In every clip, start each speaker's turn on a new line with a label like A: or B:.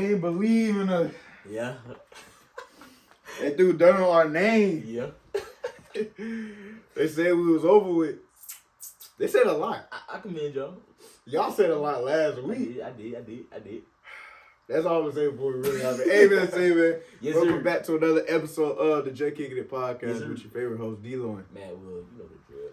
A: ain't believe in us.
B: Yeah.
A: That dude done on our name.
B: Yeah.
A: They said we was over with. They said a lot.
B: I commend y'all.
A: Y'all said a lot last week.
B: I did.
A: That's all I'm gonna say before we really have it. Hey, man.
B: Yes,
A: Welcome
B: sir.
A: back to another episode of the Juh Kickin It Podcast
B: Yes,
A: with your favorite host, D-Loin.
B: Man, Will, you know the drill.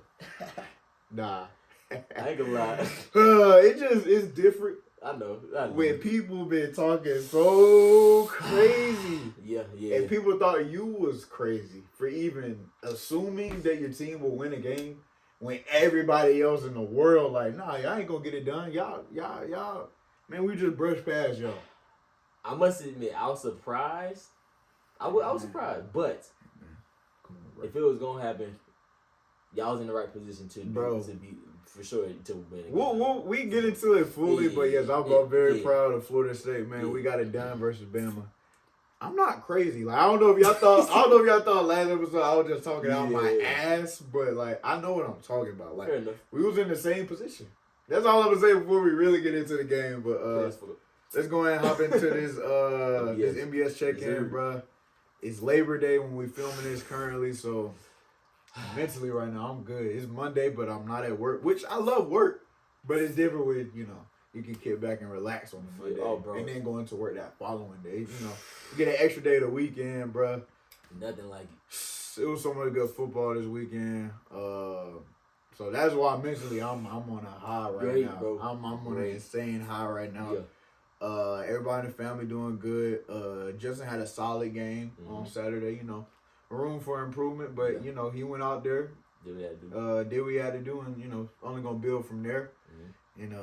A: Nah.
B: I ain't gonna lie.
A: It's different.
B: I know.
A: When people been talking so crazy.
B: Yeah.
A: And people thought you was crazy for even assuming that your team will win a game when everybody else in the world like, nah, y'all ain't gonna get it done. Y'all, man, we just brushed past y'all.
B: I must admit, I was surprised. I was surprised, but if it was gonna happen, y'all was in the right position to be for sure to win.
A: We get into it fully, but yes, I'm very proud of Florida State, man.
B: Yeah.
A: We got it done versus Bama. I'm not crazy. Like I don't know if y'all thought last episode I was just talking out my ass, but like I know what I'm talking about. Like
B: fair enough.
A: we was in the same position. That's all I'm gonna say before we really get into the game. But let's go ahead and hop into this this MBS check-in, bro. It's Labor Day when we filming this currently, so mentally right now I'm good. It's Monday, but I'm not at work, which I love work, but it's different with you can kick back and relax on the Monday, and then go into work that following day. You get an extra day of the weekend, bro.
B: Nothing like it.
A: It was so much good football this weekend. So that's why mentally I'm on a high right now.
B: Bro.
A: I'm on an insane high right now.
B: Yeah.
A: Everybody in the family doing good. Justin had a solid game on Saturday. Room for improvement, but he went out there. Did what he had to do, and only gonna build from there. And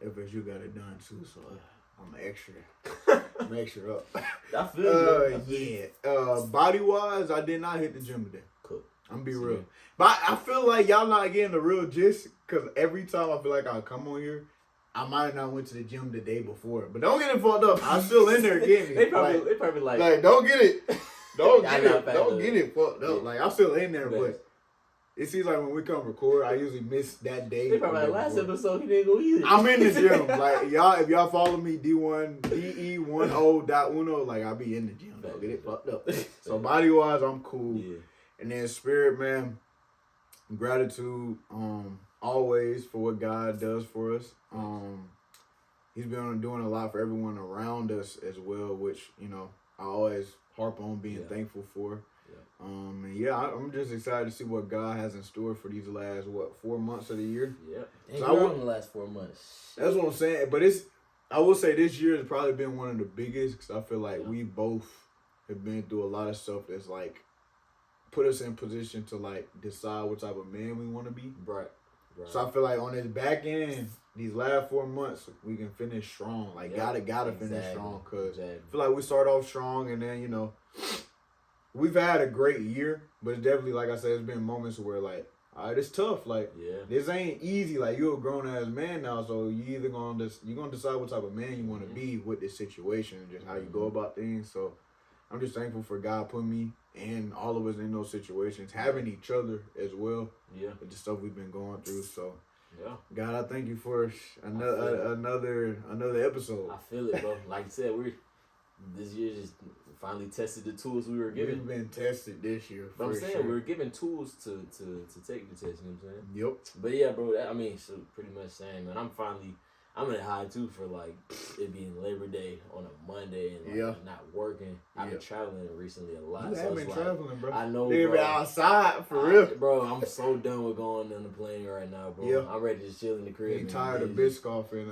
A: FSU got it done too, so I'm extra up.
B: I feel
A: you. Body wise, I did not hit the gym today.
B: Cool.
A: I'm gonna be real. But I feel like y'all not getting the real gist, because every time I feel like I come on here, I might have not went to the gym the day before. But don't get it fucked up. I'm still in there getting
B: They
A: it.
B: probably like
A: don't get it. Don't
B: I
A: get it fucked up. Like I'm still in there, but it seems like when we come record, I usually miss that day.
B: They probably like last episode he didn't go either.
A: I'm in the gym. Like if y'all follow me DE10.uno, like I'll be in the gym. Don't get it fucked up. So body wise, I'm cool.
B: Yeah.
A: And then spirit, man, gratitude always for what God does for us. He's been doing a lot for everyone around us as well, which I always harp on being thankful for. I'm just excited to see what God has in store for these last 4 months of the year.
B: Yeah, so in the last 4 months.
A: That's what I'm saying. But I will say this year has probably been one of the biggest, because I feel like we both have been through a lot of stuff that's like put us in position to like decide what type of man we want to be.
B: Right.
A: So I feel like on this back end, these last 4 months, we can finish strong. Like gotta finish strong, because I feel like we start off strong, and then we've had a great year, but it's definitely, like I said, it's been moments where like, all right, it's tough. Like this ain't easy. Like you're a grown ass man now, so you're gonna decide what type of man you want to be with this situation and just how you go about things. So I'm just thankful for God putting me and all of us in those situations, having each other as well. With the stuff we've been going through. So God, I thank you for another episode.
B: I feel it, bro. Like you said, this year just finally tested the tools we were given.
A: We've been tested this year.
B: But I'm saying we were given tools to take the test. You know what I'm saying?
A: Yep.
B: But yeah, bro. So pretty much saying, man, I'm in a high too for like it being Labor Day on a Monday and not working. I've been traveling recently a lot.
A: You have been traveling, bro.
B: I know,
A: bro. Outside for real,
B: bro. I'm so done with going on the plane right now, bro. Yeah. I'm ready to chill in the crib.
A: You tired of Biscoff and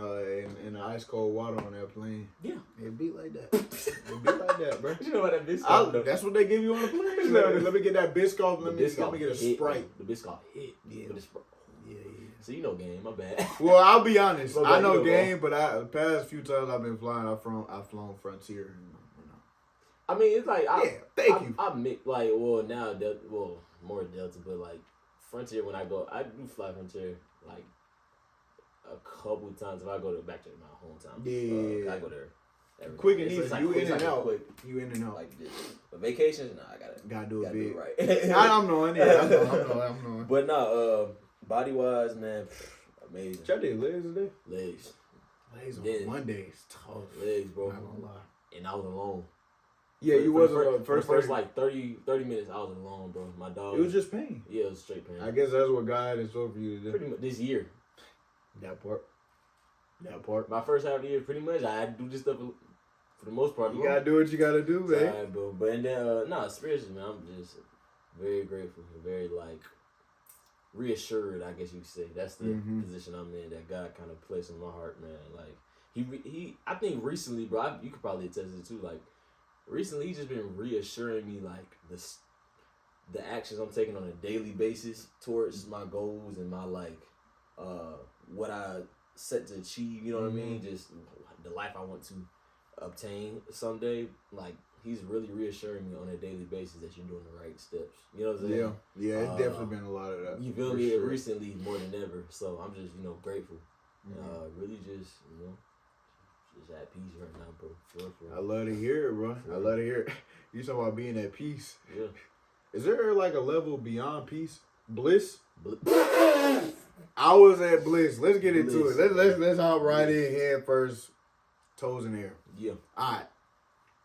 A: the ice cold water on that plane?
B: Yeah,
A: it be like that. It be like that, bro.
B: You know what that Biscoff?
A: That's what they give you on the plane. Let me get that Biscoff. Let me get a Sprite.
B: The Biscoff hit.
A: Yeah.
B: Yeah. So you know game, my bad.
A: Well, I'll be honest. I know game, but the past few times I've been flying, I've flown Frontier.
B: I mean, it's like
A: thank you.
B: I make like now more Delta, but like Frontier when I go, I do fly Frontier like a couple times if I go back to my hometown.
A: Yeah,
B: I go there.
A: Quick and easy. You in and out. You in and out.
B: Like this. But vacations, I gotta
A: do it big.
B: Do it right.
A: I'm knowing. Yeah, I'm knowing.
B: But no, body wise, man, amazing.
A: Y'all did legs today?
B: Legs.
A: Legs on Monday is tough.
B: Legs, bro.
A: Not gonna lie.
B: And I was alone.
A: Yeah, you was alone.
B: First like 30 minutes, I was alone, bro. My dog.
A: It was just pain.
B: Yeah, it was straight pain.
A: I guess that's what God had in store for you to do.
B: Pretty much this year.
A: That part.
B: My first half of the year, pretty much, I had to do this stuff for the most part.
A: You gotta do what you gotta do, man.
B: Alright, bro. But and then, spiritually, man, I'm just very grateful and very, like, reassured, I guess you could say. That's the position I'm in that God kind of placed in my heart, man. Like, he I think recently, bro, you could probably attest to it too, like, recently he's just been reassuring me, like, the actions I'm taking on a daily basis towards my goals and my, like, what I set to achieve, you know what I mean? Just the life I want to obtain someday. Like, he's really reassuring me on a daily basis that you're doing the right steps. You know what I'm saying?
A: Yeah, it's definitely been a lot of that.
B: You feel me? Sure. Recently, more than ever. So I'm just, grateful. Really just, just at peace right now, bro. For
A: I love to hear it, bro. I love to hear it. You talking about being at peace.
B: Yeah.
A: Is there like a level beyond peace? Bliss? I was at bliss. Let's get into it. Let's hop right in head first. Toes in the air.
B: Yeah.
A: All right.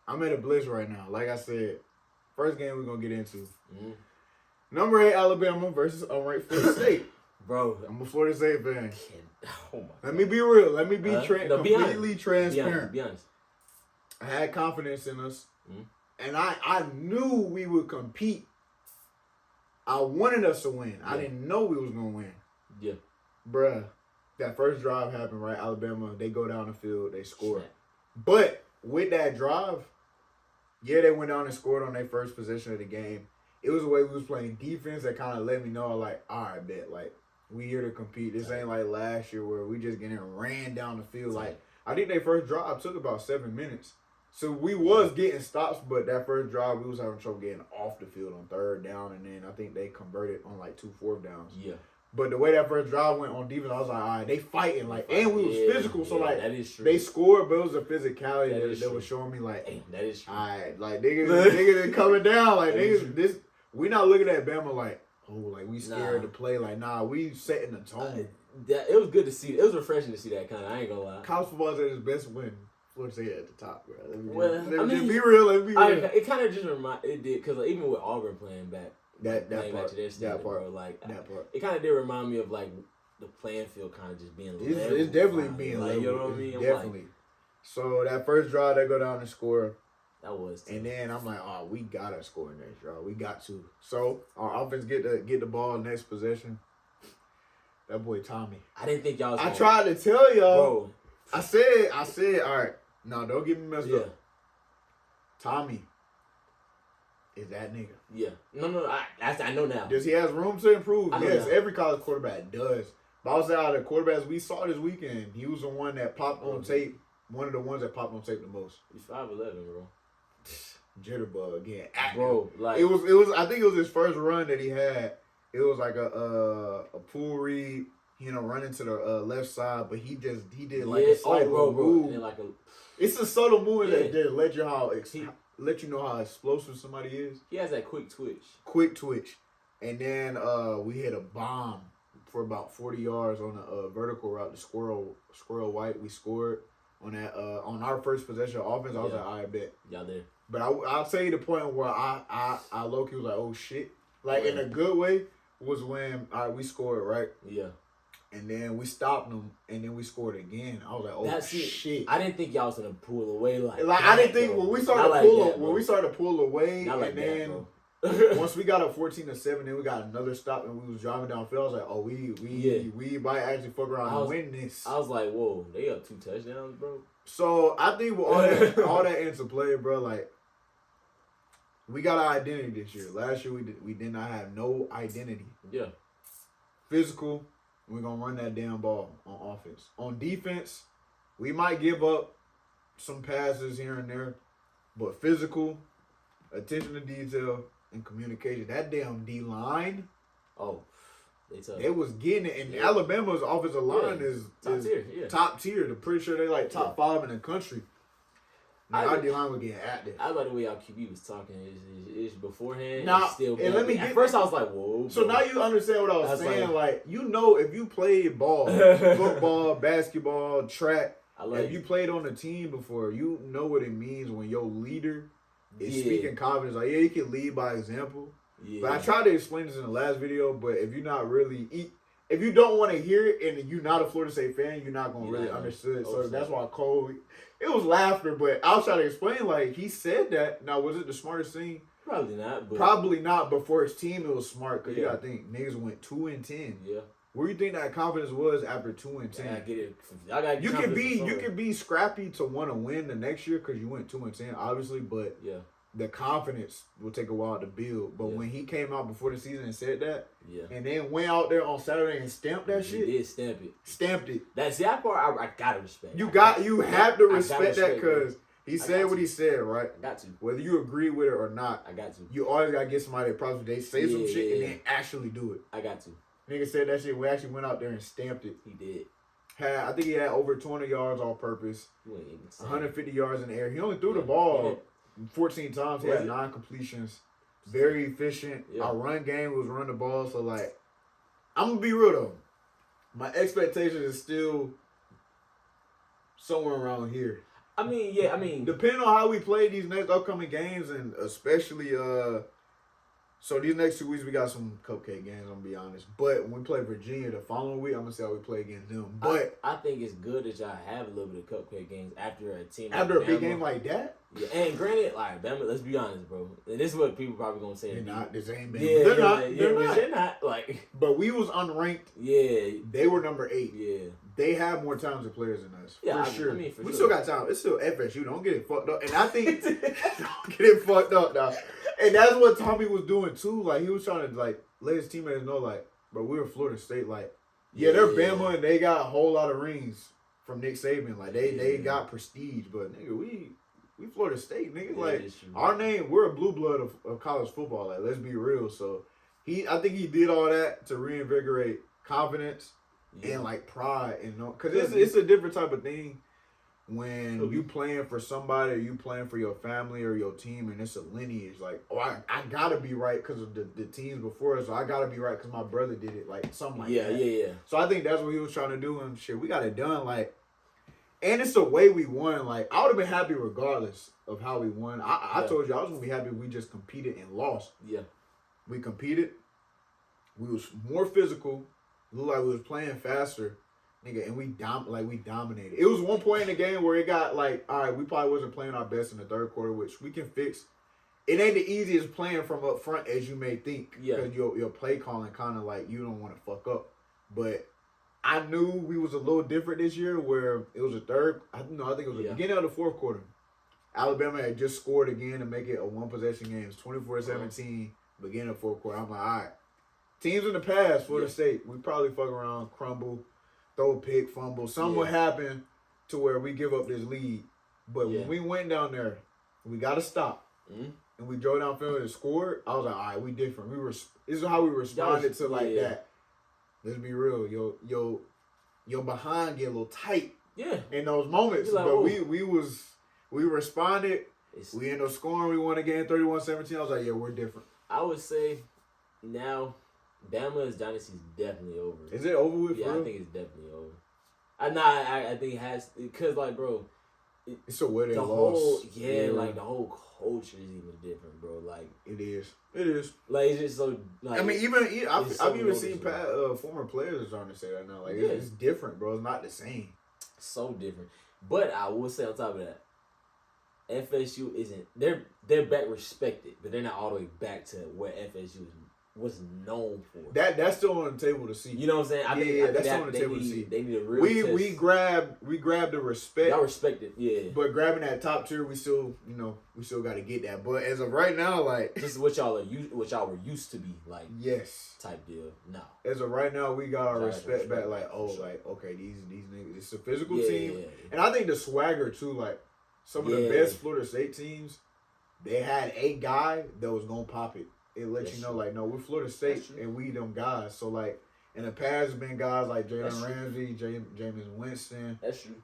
A: I'm at a bliss right now. Like I said, first game we're going to get into. Number 8 Alabama versus unranked Florida State.
B: Bro.
A: I'm a Florida State fan.
B: Oh my
A: Let me be real. Let me be completely transparent.
B: Be honest.
A: I had confidence in us. And I knew we would compete. I wanted us to win. Yeah. I didn't know we was going to win.
B: Yeah.
A: Bruh, that first drive happened, right? Alabama, they go down the field, they score. But with that drive, yeah, they went down and scored on their first possession of the game. It was the way we was playing defense that kind of let me know, like, all right, bet, like, we here to compete. This ain't like last year where we just getting ran down the field. Like, I think their first drive took about 7 minutes. So we was getting stops, but that first drive, we was having trouble getting off the field on third down, and then I think they converted on like 2 fourth downs.
B: Yeah.
A: But the way that first drive went on defense, I was like, all right, they fighting. Like, and we was physical. So, like,
B: that is true.
A: They scored, but it was a physicality that was showing me, like,
B: that is true.
A: All right, like, niggas coming down. Like, niggas, we not looking at Bama like, oh, like, we scared to play. Like, nah, we setting the tone.
B: It was good to see. It was refreshing to see that kind of. I ain't gonna lie.
A: College football is at its best when Florida State at the top, bro.
B: Let me
A: be real.
B: It kind of just it did, because like, even with Auburn playing back.
A: That part,
B: bro. Like,
A: that part.
B: It kind of did remind me of, like, the playing field kind of just being level.
A: It's definitely being
B: like,
A: level.
B: You know what I mean?
A: Definitely. Like, so that first drive, they go down and score.
B: That was tough.
A: And then I'm like, oh, we gotta score in that drive. We got to. So our offense get the ball next possession. That boy Tommy.
B: I didn't think y'all was
A: I tried to tell y'all.
B: Bro.
A: I said, all right. No, don't get me messed up. Tommy is that nigga.
B: Yeah. No. I know now.
A: Does he has room to improve? Yes, every college quarterback does. But I was out of the quarterbacks we saw this weekend. He was the one that popped on tape. One of the ones that popped on tape the most.
B: He's 5'11", bro.
A: Jitterbug again.
B: Bro, like
A: it was. I think it was his first run that he had. It was like a pool read. Running to the left side, but he did like a slight move.
B: And like
A: it's a subtle move that let you know how explosive somebody is.
B: He has that quick twitch. And then we hit a bomb for about 40 yards on a vertical route to Squirrel White. We scored on that on our first possession of offense. I was like, I bet y'all there.
A: But I'll tell you the point where I low-key was like, oh shit, like in a good way was when we scored, right?
B: Yeah.
A: And then we stopped them, and then we scored again. I was like, "Oh shit!"
B: I didn't think y'all was gonna pull away like
A: I didn't think when we started to pull away, and then once we got up 14-7, then we got another stop, and we was driving downfield. I was like, "Oh, we might actually fuck around and win this."
B: I was like, "Whoa, they up 2 touchdowns, bro."
A: So I think with all that into play, bro, like we got our identity this year. Last year we did not have no identity.
B: Yeah,
A: physical. We're going to run that damn ball on offense. On defense, we might give up some passes here and there, but physical, attention to detail, and communication. That damn D-line.
B: Oh,
A: they was getting it. And Alabama's offensive line is top tier. I'm pretty sure they're like top 5 in the country. Our D-line was getting active.
B: I like the way y'all QB was talking. It's beforehand.
A: Now,
B: still
A: and let me
B: at first I was like, whoa.
A: So now you understand what I was saying. Like, if you play ball, football, basketball, track, If you played on a team before, you know what it means when your leader is speaking confidence. Like, he can lead by example. Yeah. But I tried to explain this in the last video, but if you're not really... If you don't want to hear it and you're not a Florida State fan, you're not going to really understand it. So that's why Cole... It was laughter, but I was trying to explain, like, he said that. Now, was it the smartest thing?
B: Probably not.
A: Probably not, but for his team, it was smart. Because you got to think, niggas went 2-10. Yeah. Where do you think that confidence was after 2-10?
B: I get it. I got
A: you can be scrappy to want to win the next year because you went 2-10, obviously. But the confidence will take a while to build. But when he came out before the season and said that, and then went out there on Saturday and stamped that shit.
B: He did stamp it.
A: Stamped it.
B: That's that part. I gotta respect.
A: You have to respect that because he said what he said, right?
B: I got to.
A: Whether you agree with it or not,
B: I got to.
A: You always gotta get somebody that probably they say some shit and then actually do it.
B: I got to.
A: Nigga said that shit. We actually went out there and stamped it.
B: He did.
A: I think he had over 200 yards all purpose. 150 yards in the air. He only threw the ball 14 times. He had 9 completions. Very efficient. Yeah. Our run game was run the ball. So, like, I'm going to be real, though. My expectations is still somewhere around here. Depending on how we play these next upcoming games, and especially, so these next 2 weeks, we got some cupcake games, I'm going to be honest. But when we play Virginia the following week, I'm going to see how we play against them. But
B: I think it's good that y'all have a little bit of cupcake games after a team
A: after a big game like that?
B: Yeah, and granted, like, Bama, let's be honest, bro. And this is what people probably going to say.
A: They're not the same Bama.
B: Yeah,
A: they're
B: not. Like,
A: but we was unranked.
B: Yeah.
A: They were number 8.
B: Yeah.
A: They have more talented players than us.
B: Yeah,
A: for sure.
B: We
A: sure. Still got time. It's still FSU. Don't get it fucked up. And I think don't get it fucked up now. And that's what Tommy was doing too. Like, he was trying to like let his teammates know, like, bro, we're Florida State. Like, they're Bama and they got a whole lot of rings from Nick Saban. Like, they got prestige, but nigga, we Florida State, nigga. Like, our name, we're a blue blood of college football. Like, let's be real. So I think he did all that to reinvigorate confidence. And like pride, because it's a different type of thing when you playing for somebody, or you playing for your family or your team, and it's a lineage. Like, I gotta be right because of the teams before us, so I gotta be right because my brother did it, like something like that. Yeah. So I think that's what he was trying to do, and shit, we got it done. Like, and it's the way we won. Like, I would have been happy regardless of how we won. I told you I was gonna be happy if we just competed and lost. Yeah, we competed. We was more physical. Looked like we was playing faster, nigga, and we dominated. It was one point in the game where it got like, all right, we probably wasn't playing our best in the third quarter, which we can fix. It ain't the easiest playing from up front as you may think, because your play calling kind of like you don't want to fuck up. But I knew we was a little different this year, where it was I think it was the beginning of the fourth quarter. Alabama had just scored again to make it a one-possession game. It's 24-17, beginning of the fourth quarter. I'm like, all right. Teams in the past, Florida State, we probably fuck around, crumble, throw a pick, fumble. Something would happen to where we give up this lead. But when we went down there, we got to stop. Mm-hmm. And we drove downfield and scored. I was like, all right, we different. This is how we responded to that. Let's be real. Your behind get a little tight in those moments. Like, but we responded. We ended up scoring. We won again 31-17. I was like, we're different.
B: I would say now Bama's dynasty is definitely over.
A: Is it over with?
B: Yeah, I think it's definitely over. I think it has, because like, bro,
A: it's a way they
B: lost. Like the whole culture is even different, bro. Like
A: it is.
B: Like it's just so. Like,
A: I mean, I've even seen former players starting to say that now. Like it's different, bro. It's not the same.
B: So different. But I will say on top of that, FSU isn't. They're back respected, but they're not all the way back to where FSU was known for.
A: That's still on the table to see.
B: You know what I'm saying? I think
A: that's still on the table to see.
B: They need a real
A: we grabbed the respect.
B: Y'all respect it, yeah.
A: But grabbing that top tier, we still got to get that. But as of right now, like
B: this is what y'all were used to be like.
A: Yes.
B: Type deal. No.
A: As of right now, we got our respect back. Like okay, these niggas. It's a physical team, and I think the swagger too. Like some of the best Florida State teams, they had a guy that was gonna pop it. It lets you know, like, no, we're Florida State and we them guys. So, like, in the past, it's been guys like Jalen Ramsey, Jameis Winston.
B: That's true.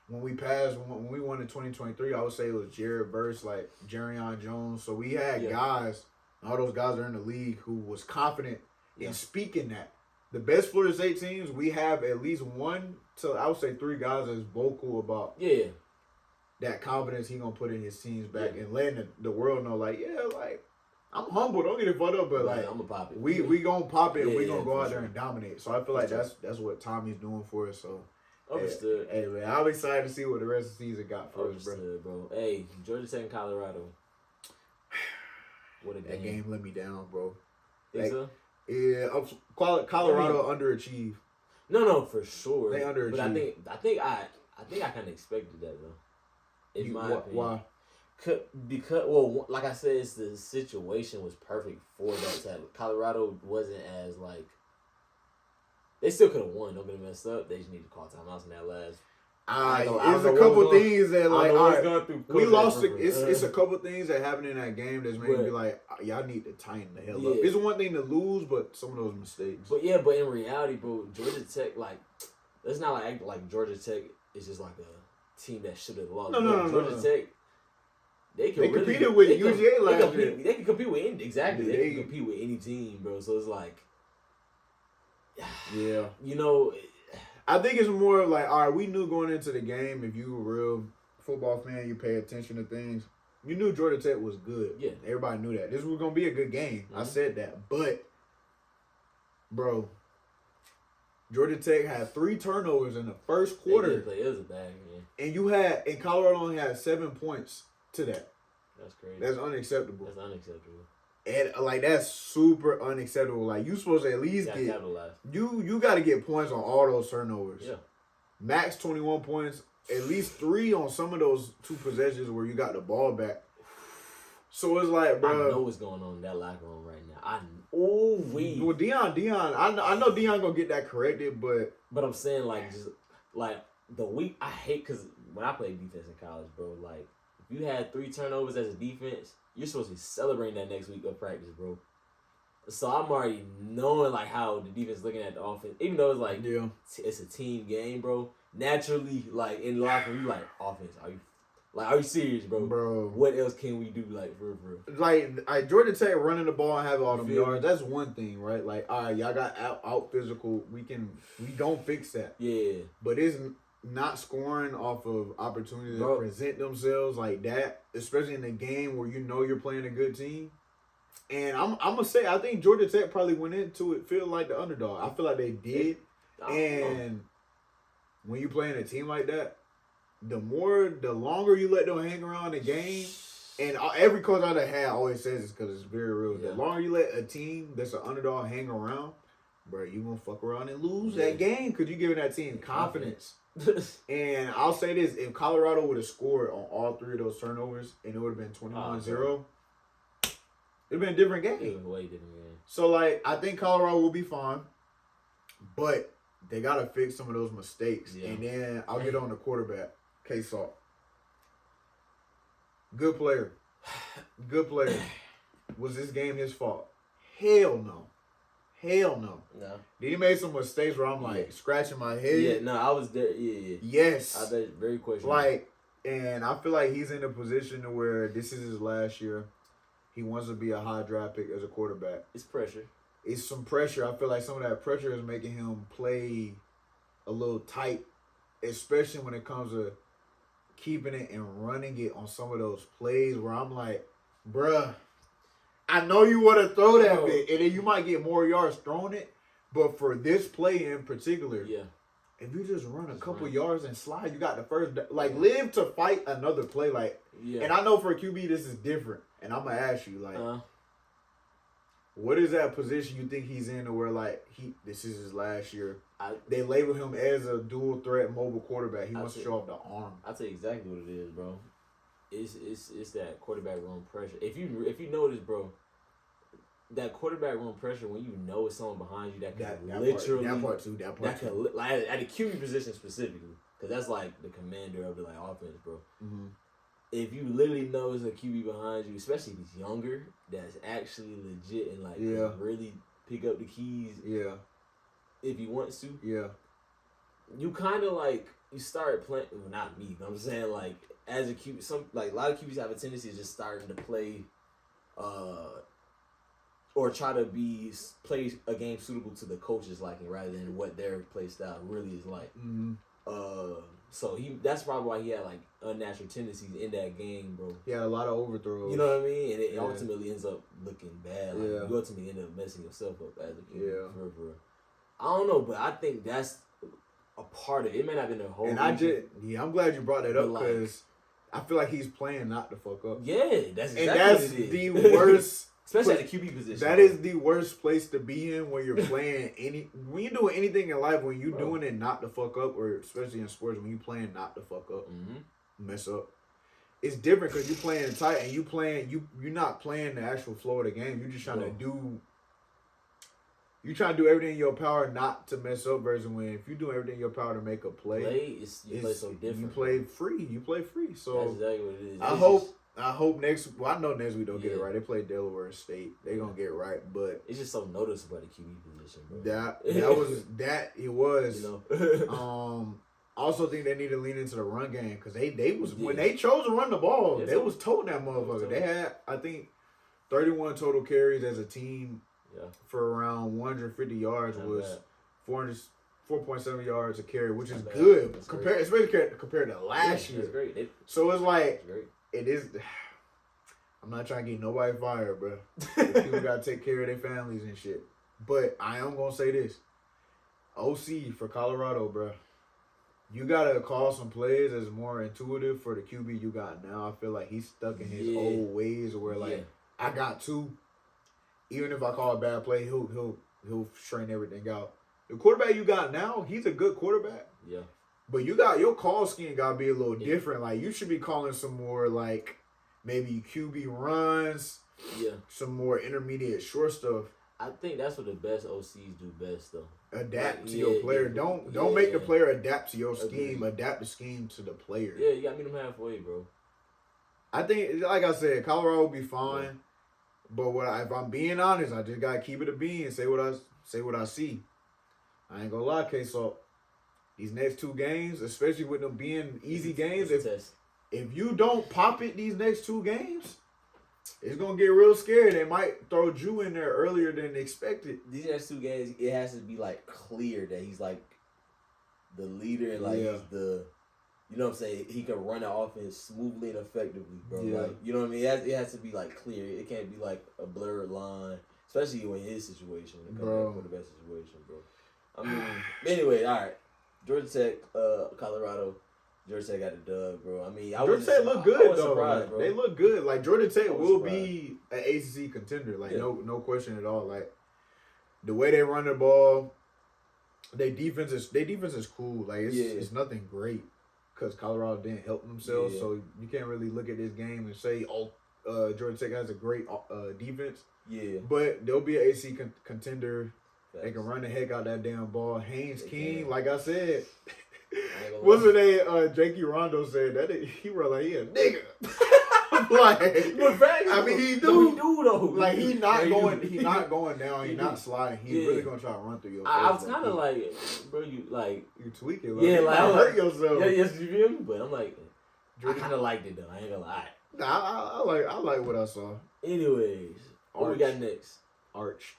A: When we won in 2023, I would say it was Jared Verse, like Jerrion Jones. So we had guys, all those guys are in the league who was confident in speaking that. the best Florida State teams, we have at least one to, I would say, 3 guys that's vocal about that confidence he gonna put in his teams back and letting the world know, like, like, I'm humble, don't get it fucked up, but like,
B: I'm gonna pop it.
A: We gonna pop it and we gonna go out there and dominate. So I feel like that's what Tommy's doing for us. So
B: understood.
A: Hey man, I'm excited to see what the rest of the season got for us,
B: bro. Hey, Georgia Tech and Colorado. What a game.
A: That game let me down, bro.
B: Think so?
A: Yeah, Colorado underachieved.
B: No, for sure.
A: They underachieved.
B: But I think I kind of expected that though. In my opinion.
A: Why?
B: Because well, like I said, the situation was perfect for that time. Colorado wasn't as like. They still could have won. Don't get it messed up. They just need to call timeouts in that last.
A: There's a couple things that like we lost. It's a couple things that happened in that game that's made me be like, y'all need to tighten the hell up. It's one thing to lose, but some of those mistakes.
B: But in reality, bro, Georgia Tech, like, let's not act like Georgia Tech is just like a team that should have lost.
A: No.
B: Georgia Tech, they
A: competed with UGA last year.
B: They can compete with any They can compete with any team, bro. So it's like, you know.
A: I think it's more like, all right, we knew going into the game, if you were a real football fan, you pay attention to things. You knew Georgia Tech was good. Yeah. Everybody knew that. This was going to be a good game. Mm-hmm. I said that. But, bro, Georgia Tech had 3 turnovers in the first quarter.
B: It was a bad game.
A: And Colorado only had 7 points to that.
B: That's crazy.
A: That's unacceptable.
B: unacceptable.
A: And like that's super unacceptable. Like you supposed to at least get you got to get points on all those turnovers. Yeah, max 21 points. At least 3 on some of those 2 possessions where you got the ball back. So it's like, bro,
B: I know what's going on in that locker room right now. Well,
A: Dion. I know Dion gonna get that corrected, but
B: I'm saying like just like the week I hate because when I played defense in college, bro, like if you had 3 turnovers as a defense. You're supposed to be celebrating that next week of practice, bro. So I'm already knowing like how the defense is looking at the offense, even though it's like it's a team game, bro. Naturally, like in the locker room, you like offense. Are you serious, bro?
A: Bro,
B: what else can we do, like for real?
A: Like Georgia Tech running the ball and have all them yards. That's one thing, right? Like, all right, y'all got out physical. We don't fix that. Yeah, but it's not scoring off of opportunities to present themselves like that, especially in a game where you know you're playing a good team. And I'm gonna say I think Georgia Tech probably went into it feeling like the underdog. I feel like they did. And when you playing a team like that, the longer you let them hang around the game, and every coach I've had always says this because it's very real. The longer you let a team that's an underdog hang around, bro, you gonna fuck around and lose that game because you're giving that team confidence. And I'll say this, if Colorado would have scored on all 3 of those turnovers and it would have been 21-0, it'd have been a different game.
B: It was way different game.
A: So, like, I think Colorado will be fine, but they got to fix some of those mistakes. Yeah. And then I'll get on the quarterback, K-Salt. Good player. Was this game his fault? Hell no. No. Did he make some mistakes where I'm like scratching my head?
B: Yeah, no, I was there. Yeah.
A: Yes.
B: I bet very questionable.
A: Like, and I feel like he's in a position to where this is his last year. He wants to be a high draft pick as a quarterback.
B: It's pressure.
A: It's some pressure. I feel like some of that pressure is making him play a little tight, especially when it comes to keeping it and running it on some of those plays where I'm like, bruh, I know you want to throw that bit, and then you might get more yards throwing it. But for this play in particular, if you just run a couple yards and slide, you got the first. Like, live to fight another play. Like, and I know for a QB this is different. And I'm gonna ask you, like, what is that position you think he's in to where like this is his last year? They label him as a dual threat mobile quarterback. He wants to show off the arm.
B: I'll tell you exactly what it is, bro. It's that quarterback room pressure. If you notice, bro, that quarterback room pressure when you know it's someone behind you that part too. Like at the QB position specifically, because that's like the commander of the like offense, bro. Mm-hmm. If you literally know it's a QB behind you, especially if he's younger, that's actually legit and like can really pick up the keys. Yeah. If he wants to. Yeah. You kind of like you start playing. Well, not me, but I'm saying like as a QB, a lot of QBs have a tendency of just starting to play, or try to play a game suitable to the coach's liking rather than what their play style really is like.
A: Mm-hmm.
B: So that's probably why he had like unnatural tendencies in that game, bro.
A: He had a lot of overthrows.
B: You know what I mean? And it ultimately ends up looking bad. Like you ultimately end up messing yourself up as a kid. Yeah. For I don't know, but I think that's a part of it. It may not have been the whole. And
A: I'm glad you brought that up because I feel like he's playing not to fuck up.
B: Yeah, that's exactly
A: that's
B: what it is.
A: The worst.
B: Especially at the QB position.
A: That is the worst place to be in when you're playing when you're doing anything in life, when you're doing it not to fuck up, or especially in sports, when you're playing not to fuck up, mess up. It's different because you're playing tight and you're not playing the actual flow of the game. You're just trying to do everything in your power not to mess up versus when if you're doing everything in your power to make a play,
B: you play so different.
A: You play free. You play free. So
B: that's exactly what it is.
A: I hope next. Well, I know next week they'll get it right. They play Delaware State. They're gonna get it right, but
B: it's just so noticeable at the QB position, bro.
A: It was.
B: You know?
A: I also think they need to lean into the run game because they was when they chose to run the ball, they was toting that motherfucker. They had, I think, 31 total carries as a team for around 150 yards. Was 4.7 yards a carry, which is good especially compared to last year.
B: That's great.
A: So it's like it is. I'm not trying to get nobody fired, bro. People gotta take care of their families and shit. But I am gonna say this: OC for Colorado, bro. You gotta call some plays that's more intuitive for the QB you got now. I feel like he's stuck in his old ways where I got two. Even if I call a bad play, he'll straighten everything out. The quarterback you got now, he's a good quarterback.
B: Yeah.
A: But you got your call scheme gotta be a little different. Like you should be calling some more like maybe QB runs.
B: Yeah.
A: Some more intermediate short stuff.
B: I think that's what the best OCs do best though.
A: Adapt to your player. Don't make the player adapt to your scheme. Adapt the scheme to the player.
B: Yeah, you got to meet them halfway, bro.
A: I think, like I said, Colorado will be fine. Yeah. But if I'm being honest, I just gotta keep it a bean and say what I see. I ain't gonna lie, K-Salt. These next two games, especially with them being easy games, if you don't pop it these next two games, it's going to get real scary. They might throw Juh in there earlier than expected.
B: These next two games, it has to be, like, clear that he's, like, the leader and, like, he's the, you know what I'm saying? He can run the offense smoothly and effectively, bro. Yeah. Like, you know what I mean? It has to be, like, clear. It can't be, like, a blurred line, especially in his situation, when it comes to the quarterback situation, bro. I mean, anyway, all right. Georgia Tech, Colorado. Georgia Tech got the dub, bro. I mean,
A: Georgia Tech look good though.
B: Surprised, bro.
A: They look good. Like Georgia Tech will be an ACC contender. Like no question at all. Like the way they run the ball, their defense is cool. Like it's nothing great because Colorado didn't help themselves. Yeah. So you can't really look at this game and say, Georgia Tech has a great defense. Yeah. But they'll be an ACC contender. Facts. They can run the heck out that damn ball. Haynes King, like I said. What's her name? Jakey Rondo said that he run like he a nigga. I mean he do
B: though.
A: Like he not going down. He not sliding. He really gonna try to run through your face.
B: I was kind of like, bro, you
A: tweaking. Like, you hurt yourself.
B: Yes, you feel me? But I'm like, I kind of liked it though. I ain't gonna lie.
A: I like what I saw.
B: Anyways, what we got next?
A: Arch.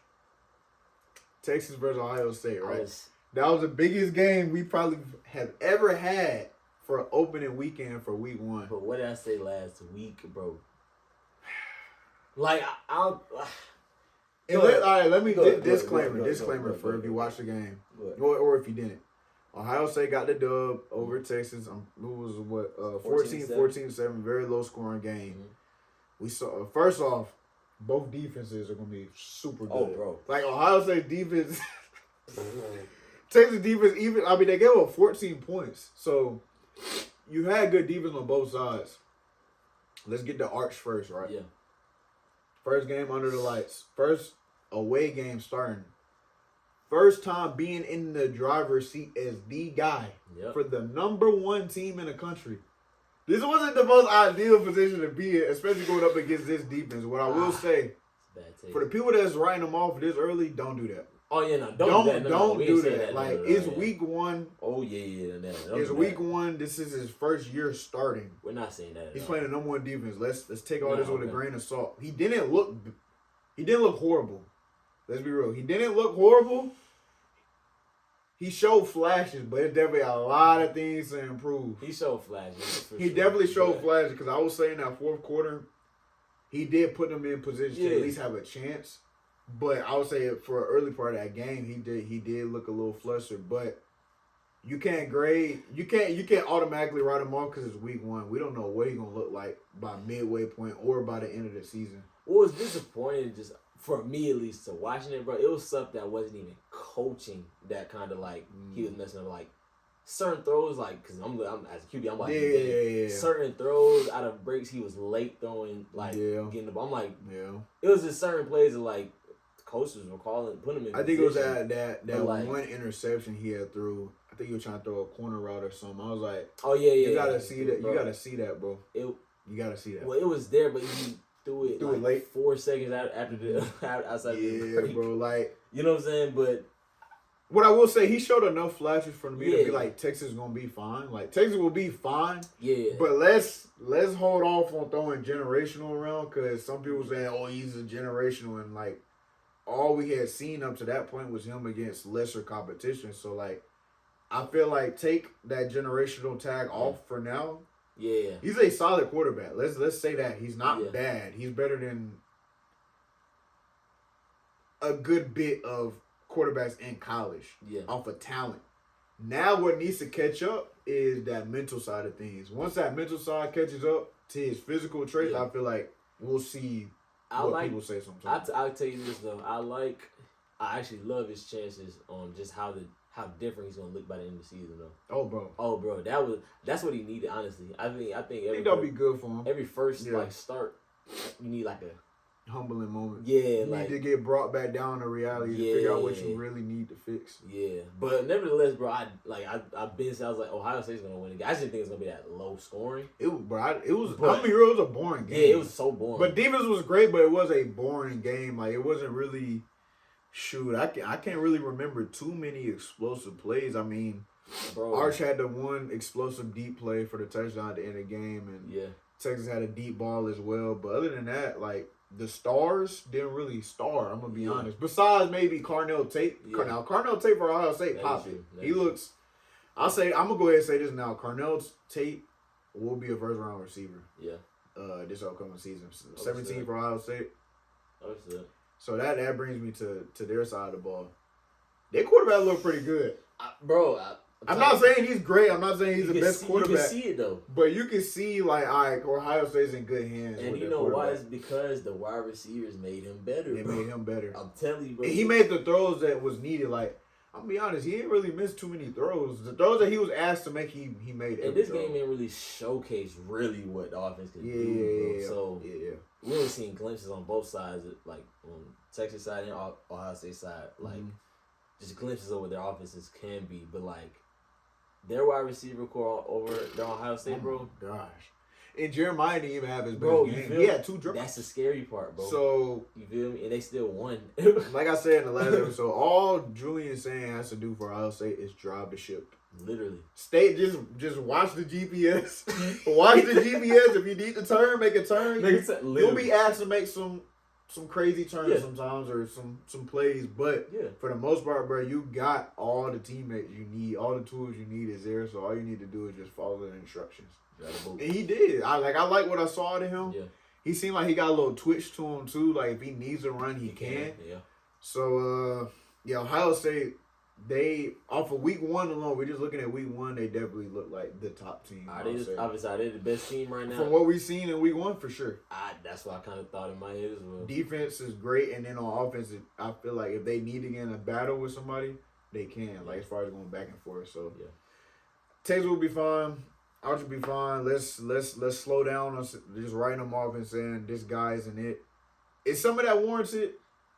A: Texas versus Ohio State, right? That was the biggest game we probably have ever had for an opening weekend for week one.
B: But what did I say last week, bro? Like, all
A: right, let me disclaimer for if you watched the game or if you didn't. Ohio State got the dub over Texas. It was 14-7, very low scoring game. Mm-hmm. We saw first off, both defenses are gonna be super good.
B: Oh, bro!
A: Like Ohio State defense, Texas defense. They gave up 14 points. So you had good defense on both sides. Let's get the Arch first, right?
B: Yeah.
A: First game under the lights. First away game starting. First time being in the driver's seat as the guy for the number one team in the country. This wasn't the most ideal position to be in, especially going up against this defense. What I will say, for the people that's writing them off this early, don't do that.
B: Oh yeah, no, don't
A: do that. Like it's week one.
B: Oh yeah.
A: It's week one. This is his first year starting.
B: We're not saying that.
A: He's playing the number one defense. Let's take all this with a grain of salt. He didn't look He didn't look horrible. Let's be real. He didn't look horrible. He showed flashes, but it's definitely a lot of things to improve.
B: He showed flashes.
A: He definitely showed flashes because I was saying that fourth quarter, he did put them in position to at least have a chance. But I would say for an early part of that game, he did look a little flustered. But you can't grade, you can't automatically write him off because it's week 1. We don't know what he's gonna look like by midway point or by the end of the season.
B: What was disappointing, just for me at least, to watching it, bro, it was stuff that wasn't even coaching that kind of like he was messing up, like certain throws, like because I'm as a QB, I'm like certain throws out of breaks he was late throwing, like getting the ball. I'm like, it was just certain plays that like coaches were putting him in.
A: I think position. It was that like, one interception he had threw. I think he was trying to throw a corner route or something. I was like, you gotta see that. Bro. You gotta see that, bro. You gotta see that.
B: Well, it was there, but he threw it late 4 seconds after the outside the break.
A: Bro, like
B: you know what I'm saying. But
A: what I will say, he showed enough flashes for me to be like, Texas is gonna be fine. Like Texas will be fine.
B: Yeah.
A: But let's hold off on throwing generational around because some people saying, oh, he's a generational, and like all we had seen up to that point was him against lesser competition. So like, I feel like take that generational tag off for now.
B: Yeah.
A: He's a solid quarterback. Let's say that. He's not bad. He's better than a good bit of quarterbacks in college off of talent. Now what needs to catch up is that mental side of things. Once that mental side catches up to his physical traits, I feel like we'll see what people say sometimes.
B: I'll tell you this though. I actually love his chances on just how different he's gonna look by the end of the season though. Oh bro, that's what he needed, honestly. I think that'll
A: be good for him.
B: Every first start, you need like a
A: humbling moment.
B: Yeah,
A: you need to get brought back down to reality to figure out what you really need to fix.
B: Yeah, but nevertheless, bro, I was like, Ohio State's gonna win again. I just didn't think it's gonna be that low scoring.
A: It was a boring game.
B: Yeah, it was so boring.
A: But defense was great, but it was a boring game. Like it wasn't really. Shoot, I can't really remember too many explosive plays. I mean, Arch had the one explosive deep play for the touchdown at the end of the game, and Texas had a deep ball as well. But other than that, like the stars didn't really star. I'm gonna be honest. Besides maybe Carnell Tate. Now Carnell Tate for Ohio State popping. He looks. I'm gonna go ahead and say this now. Carnell Tate will be a first round receiver. Yeah. This upcoming season, 17 for Ohio State.
B: Understood.
A: So that brings me to their side of the ball. Their quarterback look pretty good. I'm not saying he's great. I'm not saying he's the best quarterback.
B: You can see it, though.
A: But you can see, like, all right, Ohio State's in good hands.
B: And you know why? It's because the wide receivers made him better.
A: They made him better.
B: I'm telling you, bro.
A: And he made the throws that was needed. Like, I'll be honest, he didn't really miss too many throws. The throws that he was asked to make, he made it.
B: And this game didn't really showcase really what the offense could do. Bro. So, we only seen glimpses on both sides, like on Texas side and Ohio State side, like just glimpses of what their offenses can be. But like their wide receiver core over their Ohio State, bro.
A: Gosh, and Jeremiah didn't even have his best game. He had 2 drops.
B: That's the scary part, bro.
A: So
B: you feel me? And they still won.
A: Like I said in the last episode, all Julian saying has to do for Ohio State is drive the ship.
B: Literally.
A: Stay just watch the GPS. Watch the GPS. If you need to turn, make a turn. You'll be asked to make some crazy turns sometimes or some plays. But for the most part, bro, you got all the teammates you need. All the tools you need is there. So all you need to do is just follow the instructions. And he did. I like what I saw out of him. Yeah. He seemed like he got a little twitch to him too. Like if he needs to run, he can. Yeah. So Ohio State. They off of week 1 alone, we're just looking at week 1. They definitely look like the top team.
B: Obviously, they're the best team right now.
A: From what we've seen in week 1, for sure.
B: That's what I kind of thought in my head as well.
A: Defense is great, and then on offense, I feel like if they need to get in a battle with somebody, they can. Like as far as going back and forth. So Texas will be fine. Arch will be fine. Let's slow down on just writing them off and saying this guy isn't it. Is some of that warranted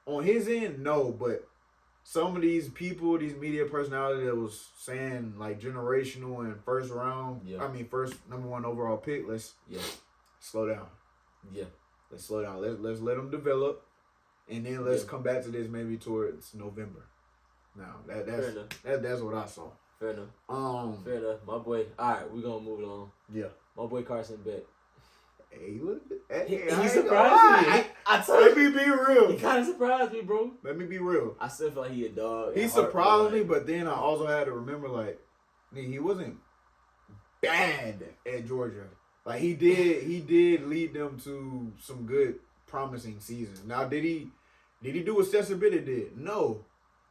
A: on his end? No, but. Some of these people, these media personalities that was saying like generational and first round, first number 1 overall pick, let's slow down. Yeah. Let's slow down. Let's let them develop. And then let's come back to this maybe towards November. Now that's what I saw.
B: Fair enough. Fair enough. My boy. All right, we're gonna move it on. Yeah. My boy Carson Beck.
A: Hey,
B: he surprised me.
A: Let me be real.
B: He kind of surprised me, bro.
A: Let me be real.
B: I still feel like he a dog.
A: He surprised me, but then I also had to remember, like, he wasn't bad at Georgia. Like, he did lead them to some good, promising seasons. Now, did he do what Stetson Bennett did? No.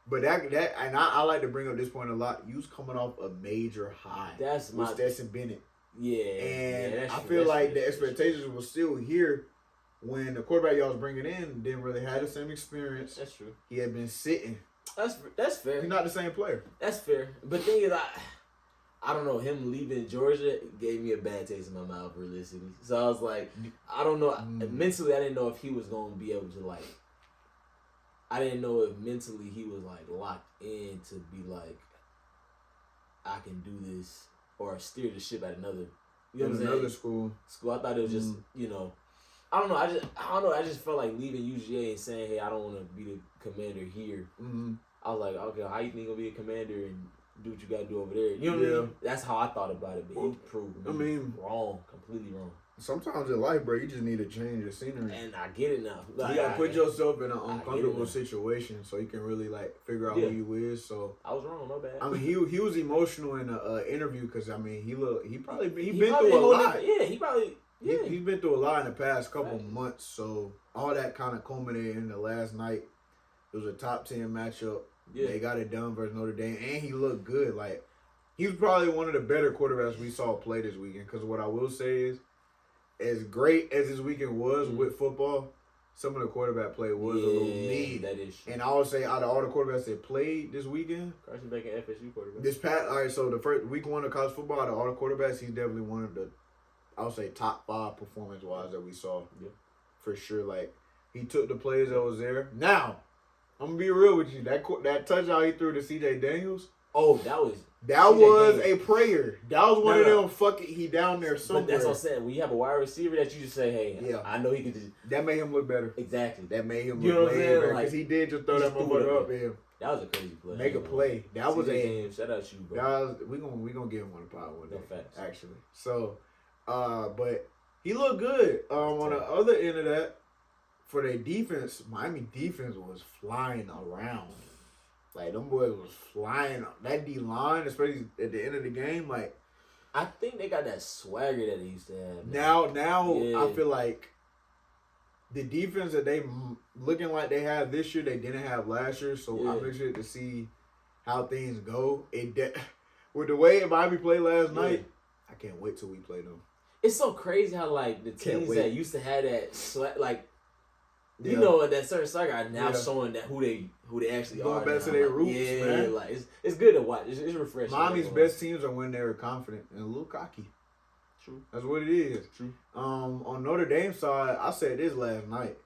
A: But that and I like to bring up this point a lot. You was coming off a major high with Stetson Bennett.
B: Yeah.
A: And I feel like the expectations were still here when the quarterback y'all was bringing in didn't really have the same experience.
B: That's true.
A: He had been sitting.
B: That's fair.
A: He's not the same player.
B: That's fair. But the thing is, I don't know, him leaving Georgia gave me a bad taste in my mouth, realistically. So I was like, I don't know. Mentally, I didn't know if he was going to be able to, like, I didn't know if mentally he was, like, locked in to be like, I can do this or steer the ship at another, you know what I'm saying?
A: Another school.
B: I thought it was just, you know, I don't know. I just felt like leaving UGA and saying, hey, I don't want to be the commander here.
A: Mm-hmm.
B: I was like, okay, how you think you'll be a commander and do what you got to do over there? You know what I mean? That's how I thought about it, but he proved me wrong, completely wrong.
A: Sometimes in life, bro, you just need to change the scenery.
B: And I get it now.
A: Like, you gotta put yourself in an uncomfortable situation so you can really, like, figure out who you is. So
B: I was wrong, no bad.
A: I mean, he was emotional in the interview because, I mean, he been through a lot. He's been through a lot in the past couple months. So all that kind of culminated in the last night. It was a top 10 matchup. Yeah. They got it done versus Notre Dame, and he looked good. Like, he was probably one of the better quarterbacks we saw play this weekend. Because what I will say is, as great as this weekend was with football, some of the quarterback play was a little neat. That is true. And I would say out of all the quarterbacks that played this weekend,
B: Carson Beck and FSU quarterback.
A: All right, so the first week one of college football, out of all the quarterbacks, he's definitely one of the, I would say, top 5 performance-wise that we saw. Yeah. For sure. Like, he took the plays that was there. Now, I'm going to be real with you. That touchdown he threw to C.J. Daniels.
B: Oh, that was
A: a prayer. That was one of them fucking, he down there somewhere.
B: But that's what I'm saying. When you have a wide receiver that you just say, hey, I know he can just.
A: That made him look better.
B: Exactly.
A: That made him look way better. Because he did just throw that motherfucker up in.
B: That was a crazy play.
A: Make a play. That was
B: shout out you, bro.
A: We gonna give him one power one day.
B: No facts.
A: Actually. So, but he looked good. On the other end of that, for their defense, Miami defense was flying around. Like, them boys was flying. That D-line, especially at the end of the game, like...
B: I think they got that swagger that they used to have.
A: Now I feel like the defense that they looking like they have this year, they didn't have last year. So I'm interested to see how things go. With the way Miami played last night, I can't wait till we play them.
B: It's so crazy how, like, the teams that used to have that, like... You know, that certain swagger are now showing that who they actually are.
A: Going back to their roots, man.
B: Like it's good to watch. It's refreshing.
A: Miami's best teams are when they're confident and a little cocky.
B: True.
A: That's what it is.
B: True.
A: On Notre Dame side, I said this last night.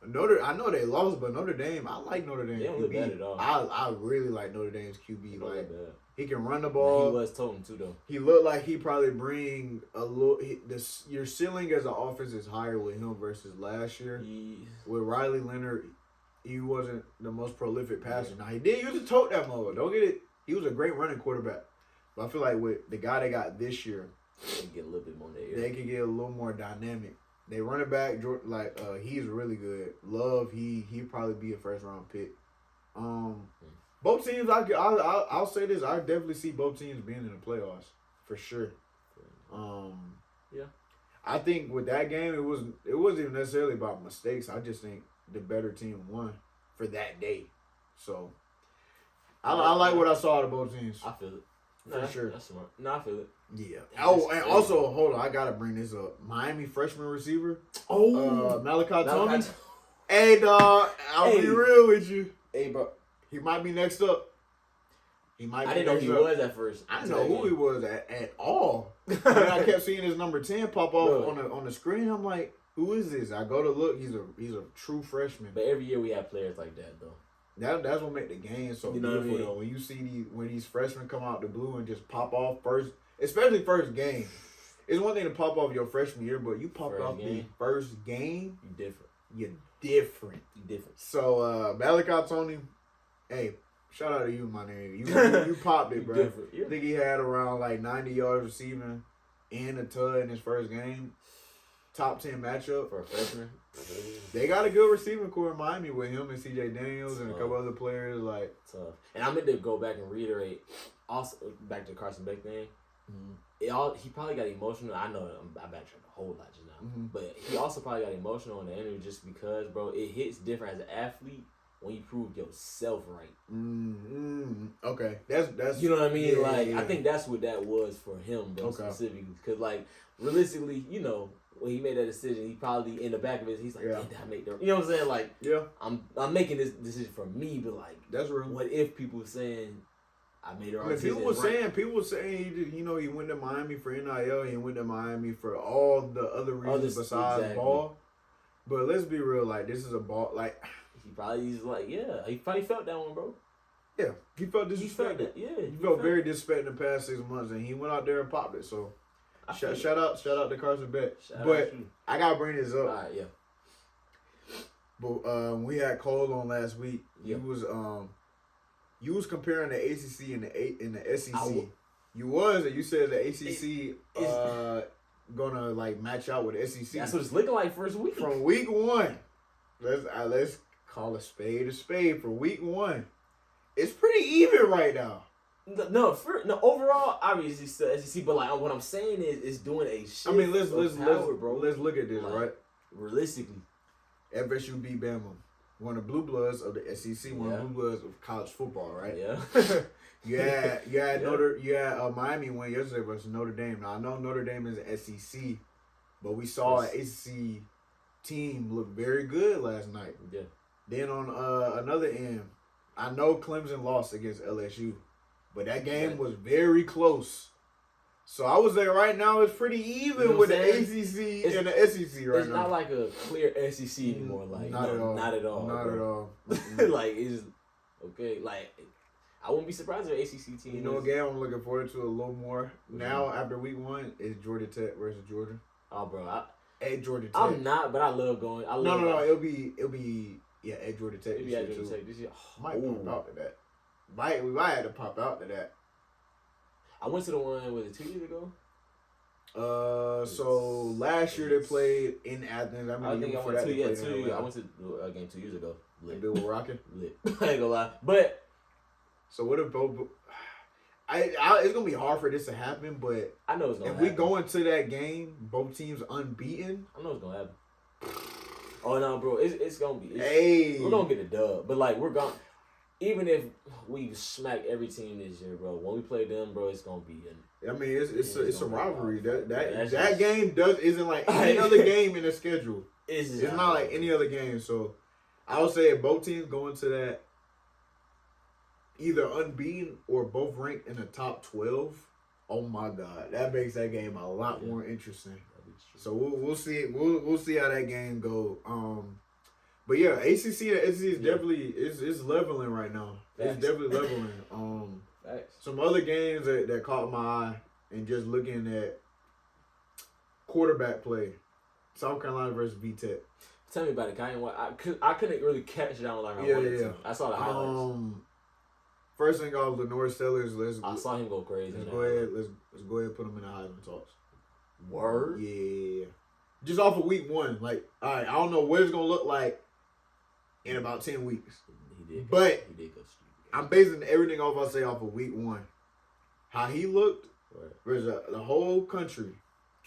A: I know they lost, but Notre Dame, I like Notre Dame.
B: They don't look bad at all.
A: I really like Notre Dame's QB. Like, he can run the ball.
B: He was toting too, though.
A: He looked like he probably bring a little. Your ceiling as an offense is higher with him versus last year. With Riley Leonard, he wasn't the most prolific passer. Now, he did use to tote that mother. Don't get it. He was a great running quarterback. But I feel like with the guy they got this year,
B: they can get a little bit more there.
A: They can get a little more dynamic. They running back, like, he's really good. Love, he'd probably be a first-round pick. Both teams, I'll say this, I definitely see both teams being in the playoffs, for sure.
B: Yeah.
A: I think with that game, it wasn't even necessarily about mistakes. I just think the better team won for that day. So, I like what I saw out of both teams.
B: I feel it.
A: For sure.
B: That's smart. No, I feel it.
A: Yeah. And also, hold on, I gotta bring this up. Miami freshman receiver. Malachi Tony. Hey, dog, I'll be real with you.
B: Hey, bro.
A: He might be next up.
B: I didn't know he was at first.
A: I didn't know who he was at all. I kept seeing his number 10 pop off on the screen. I'm like, who is this? I go to look. He's a true freshman.
B: But every year we have players like that, though.
A: That's what make the game so beautiful, though. When you see when these freshmen come out the blue and just pop off first, especially first game. It's one thing to pop off your freshman year, but you pop off the first game, You're different. So Malachi Tony, hey, shout out to you, my nigga. You popped it, bro. I think he had around like 90 yards receiving and a TUD in his first game. top 10 matchup
B: for a freshman.
A: They got a good receiving core in Miami with him and C.J. Daniels and a couple other players. Like
B: tough. And I meant to go back and reiterate. Also, back to the Carson Beck thing. He probably got emotional. I know I backtracked a whole lot just now, but he also probably got emotional in the interview just because, bro, it hits different as an athlete when you prove yourself right.
A: Okay, that's
B: you know what I mean.
A: Yeah.
B: I think that's what that was for him, bro, specifically. Because realistically, when he made that decision, he probably in the back of his, he's like, did I make the? You know what I'm saying? I'm making this decision for me, but
A: that's real.
B: What if people saying I made the right
A: decision? People were saying he went to Miami for NIL, he went to Miami for all the other reasons besides ball. But let's be real, this is a ball,
B: he probably felt that one, bro.
A: Yeah, he felt disrespected. He felt very disrespected in the past 6 months, and he went out there and popped it. So, shout out to Carson Beck. But I gotta bring this up.
B: All right, yeah.
A: But we had Cole on last week. You was comparing the ACC and the SEC. You said the ACC gonna match out with the SEC.
B: That's what it's looking like first week.
A: From week one, let's call a spade for week one. It's pretty even right now.
B: No, overall, obviously still SEC, but what I'm saying is it's doing a shift.
A: I mean, let's
B: bro.
A: Let's look at this, right?
B: Realistically,
A: FSU beat Bama, one of the blue bloods of the SEC, one of the blue bloods of college football, right?
B: Yeah.
A: you had Miami win yesterday versus Notre Dame. Now I know Notre Dame is an SEC, but we saw an SEC team look very good last night.
B: Yeah.
A: Then on another end, I know Clemson lost against LSU, but that game was very close. So I would say right now it's pretty even with the ACC and the SEC right now.
B: It's not like a clear SEC anymore.
A: Not at all.
B: Not at all.
A: Not at all.
B: It's okay. I wouldn't be surprised if an ACC team.
A: You know, a game I'm looking forward to a little more now after week one is Georgia Tech versus Georgia.
B: Oh, bro,
A: at Georgia Tech.
B: I'm not, but I love going.
A: No. It'll be at Georgia Tech.
B: It'll be at Georgia Tech this year.
A: Might pop out to that. We might have to pop out to that.
B: I went to the one, was it 2 years ago?
A: So last year they played in Athens.
B: I think I went 2 years. I went to a game 2 years ago.
A: Lit. They were rocking.
B: Lit. I ain't gonna lie, but
A: so what if both? It's gonna be hard for this to happen, but
B: I know it's gonna
A: if
B: happen.
A: we go into that game, both teams unbeaten.
B: I know it's gonna happen. Oh no, bro, it's gonna be.
A: We're
B: gonna get a dub, but we're gonna. Even if we smack every team this year, bro, when we play them, bro, it's gonna be.
A: I mean, it's a rivalry. That game isn't like any other game in the schedule. It's not like any other game. So I would say if both teams go into that either unbeaten or both ranked in the top 12, oh my God, that makes that game a lot more interesting. So we'll see. We'll see how that game go. But yeah, ACC and SEC is definitely is leveling right now. Facts. It's definitely leveling. Some other games that caught my eye and just looking at quarterback play. South Carolina versus VTech.
B: Tell me about it. I couldn't really catch down like I wanted to. I saw the highlights.
A: First thing off, Lenore Stellers.
B: I saw him go crazy.
A: Let's go ahead and put him in the Heisman talks.
B: Word?
A: Yeah. Just off of week one. All right, I don't know what it's going to look like in about 10 weeks. He did go stupid. I'm basing everything off of week one. How he looked versus the whole country.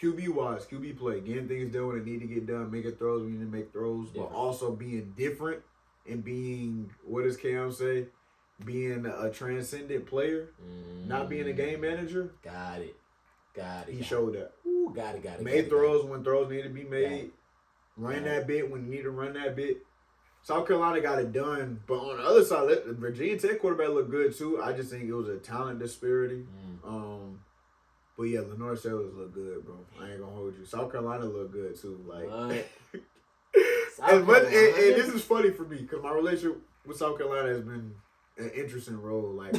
A: QB-wise, QB play. Getting things done when it need to get done. Making throws when you need to make throws. Different. But also being different and being, what does Cam say? Being a transcendent player. Not being a game manager.
B: Got it.
A: He showed that.
B: Ooh, got it.
A: Made throws when throws need to be made. Ran that bit when you need to run that bit. South Carolina got it done. But on the other side, the Virginia Tech quarterback looked good too. I just think it was a talent disparity. But yeah, Lenore Sellers looked good, bro. I ain't gonna hold you. South Carolina looked good too. And this is funny for me because my relationship with South Carolina has been an interesting role. My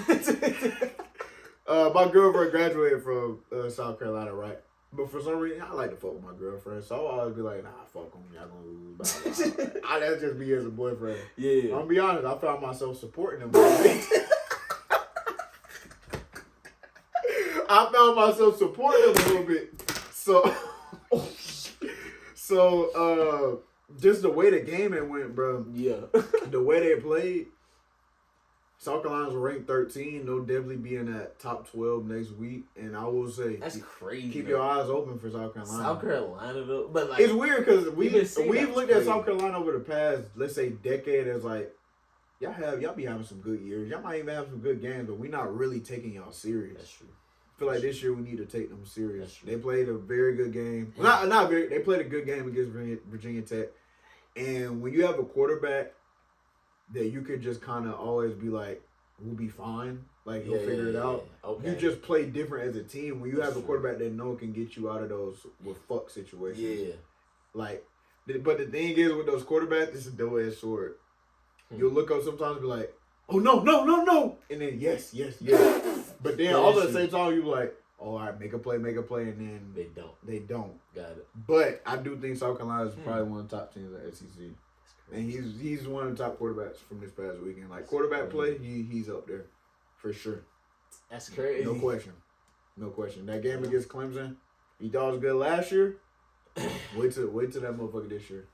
A: girlfriend graduated from South Carolina, right? But for some reason, I like to fuck with my girlfriend, so I'll always be like, nah, fuck them, y'all gonna lose. Blah, blah, blah. That's just me as a boyfriend. Yeah. I'm gonna be honest, I found myself supporting them. I found myself supporting them a little bit. So So, just the way the game it went, bro.
B: Yeah.
A: The way they played, South Carolina's ranked 13. They'll definitely be in that top 12 next week. And I will say,
B: that's crazy.
A: Keep your eyes open for South Carolina.
B: South Carolina, though, but like
A: it's weird because we've looked
B: crazy
A: at South Carolina over the past, let's say, decade as like, y'all be having some good years. Y'all might even have some good games, but we're not really taking y'all serious.
B: That's true.
A: I feel like this year we need to take them serious. They played a very good game. Well, not very. They played a good game against Virginia Tech. And when you have a quarterback that you could just kind of always be like, we'll be fine. Like, he'll figure it out. Okay. You just play different as a team. When you have a quarterback that can get you out of those with fuck situations. Yeah. Like, but the thing is with those quarterbacks, it's a double-edged sword. You'll look up sometimes and be like, oh, no. And then, yes. But then all at the same time, you're like, oh, all right, make a play. And then they don't. Got it. But I do think South Carolina is probably one of the top teams in the SEC. And he's one of the top quarterbacks from this past weekend. Like, quarterback play, he's up there for sure.
B: That's crazy.
A: No question. That game against Clemson, he thought it was good last year. Wait till that motherfucker this year.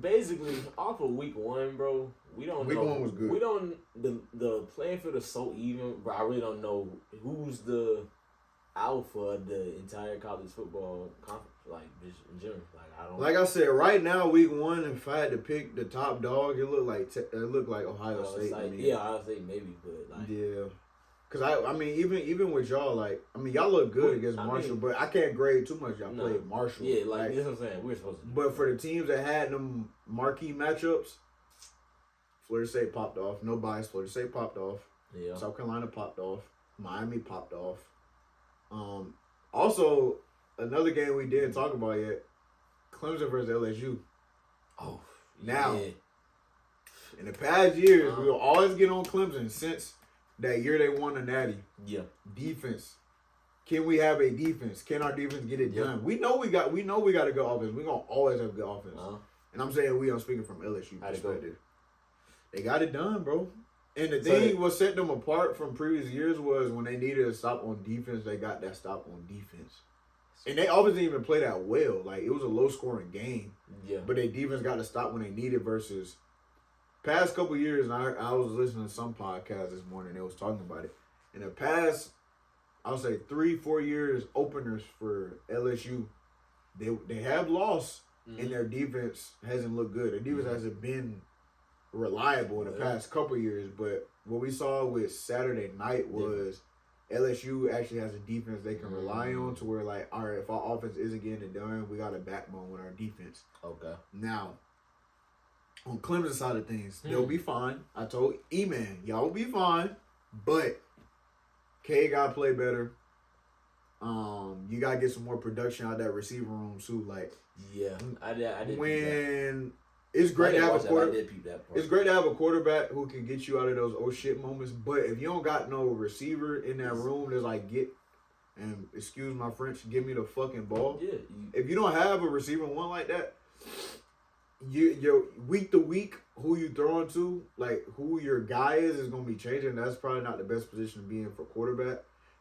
B: Basically, off of week one, bro, we don't know.
A: Week one was good.
B: We don't, the playing field is so even, bro. I really don't know who's the alpha of the entire college football conference, like, in general.
A: Like I said, right now, week one, if I had to pick the top dog, it looked like Ohio State to me.
B: Yeah, Ohio State maybe, but like.
A: Yeah. Because, I mean, even with y'all, like, I mean, y'all look good against Marshall, but I can't grade too much. Y'all played Marshall.
B: Yeah, like, that's what I'm saying. We're supposed to.
A: But for the teams that had them marquee matchups, Florida State popped off. No bias. Florida State popped off. Yeah. South Carolina popped off. Miami popped off. Also, another game we didn't talk about yet, Clemson versus LSU.
B: Oh,
A: now, in the past years, we will always get on Clemson since that year they won the Natty. Yeah. Defense. Can we have a defense? Can our defense get it done? We know we got a good offense. We're gonna always have a good offense. And I'm saying I'm speaking from LSU perspective. They got it done, bro. And the thing what set them apart from previous years was when they needed a stop on defense, they got that stop on defense. And they obviously didn't even play that well. Like, it was a low-scoring game. Yeah. But their defense got to stop when they needed versus past couple years, and I was listening to some podcast this morning, they was talking about it. In the past, I would say 3-4 years openers for LSU, they have lost, and their defense hasn't looked good. Their defense hasn't been reliable in the past couple years, but what we saw with Saturday night was LSU actually has a defense they can rely on to where, like, all right, if our offense isn't getting it done, we got a backbone with our defense. Okay. Now, on Clemson's side of things, they'll be fine. I told E-Man, y'all will be fine, but K got to play better. You got to get some more production out of that receiver room, too. Like,
B: I did.
A: When it's great to have a quarterback. It's great to have a quarterback who can get you out of those oh shit moments. But if you don't got no receiver in that room that's like, and excuse my French, give me the fucking ball. Yeah. If you don't have a receiver one like that, you're week to week who you throwing to, like who your guy is gonna be changing. That's probably not the best position to be in for quarterback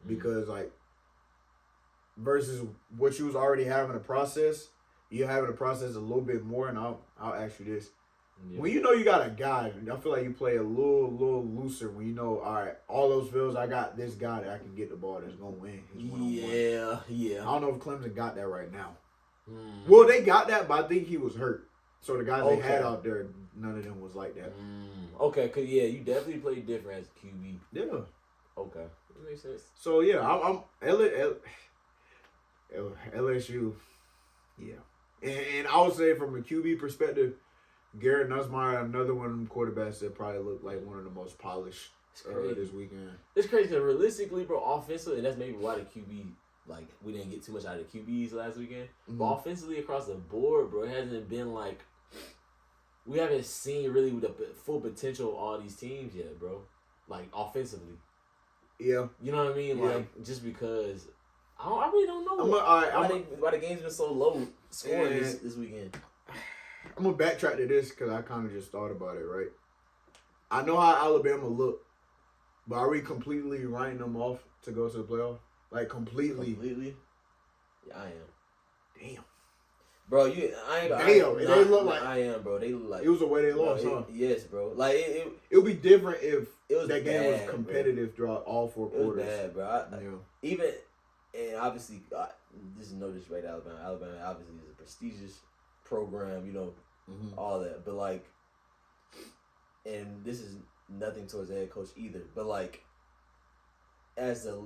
A: because like versus what you was already having a process. You're having to process a little bit more, and I'll ask you this. Yeah. When you know you got a guy, I feel like you play a little looser when you know, all right, all those fields, I got this guy that I can get the ball that's going to win. Yeah. I don't know if Clemson got that right now. Well, they got that, but I think he was hurt. So the guys they had out there, none of them was like that.
B: Okay, because, you definitely played different as QB.
A: Yeah.
B: Okay. That makes sense.
A: So, I'm LSU, yeah. And I would say from a QB perspective, Garrett Nussmeier, another one of them quarterbacks that probably looked like one of the most polished this weekend.
B: It's crazy because realistically, bro, offensively, and that's maybe why the QB, like, we didn't get too much out of the QBs last weekend. But offensively across the board, bro, it hasn't been like, we haven't seen really the full potential of all these teams yet, bro. Like, offensively.
A: Yeah.
B: You know what I mean? Like, just because... I really don't know why the game's been so low scoring this weekend.
A: I'm going to backtrack to this because I kind of just thought about it, right? I know how Alabama look, but are we completely writing them off to go to the playoff? Like, completely?
B: Completely? Yeah, I am.
A: Damn.
B: Bro,
A: they look like
B: I am, bro. They look like
A: it was the way they lost, huh?
B: Yes, bro. Like it
A: would be different if
B: that
A: game was competitive throughout all 4 quarters.
B: It was bad, bro. Even and obviously, just know this right, Alabama. Alabama obviously is a prestigious program, all that. But like, and this is nothing towards the head coach either. But like, as a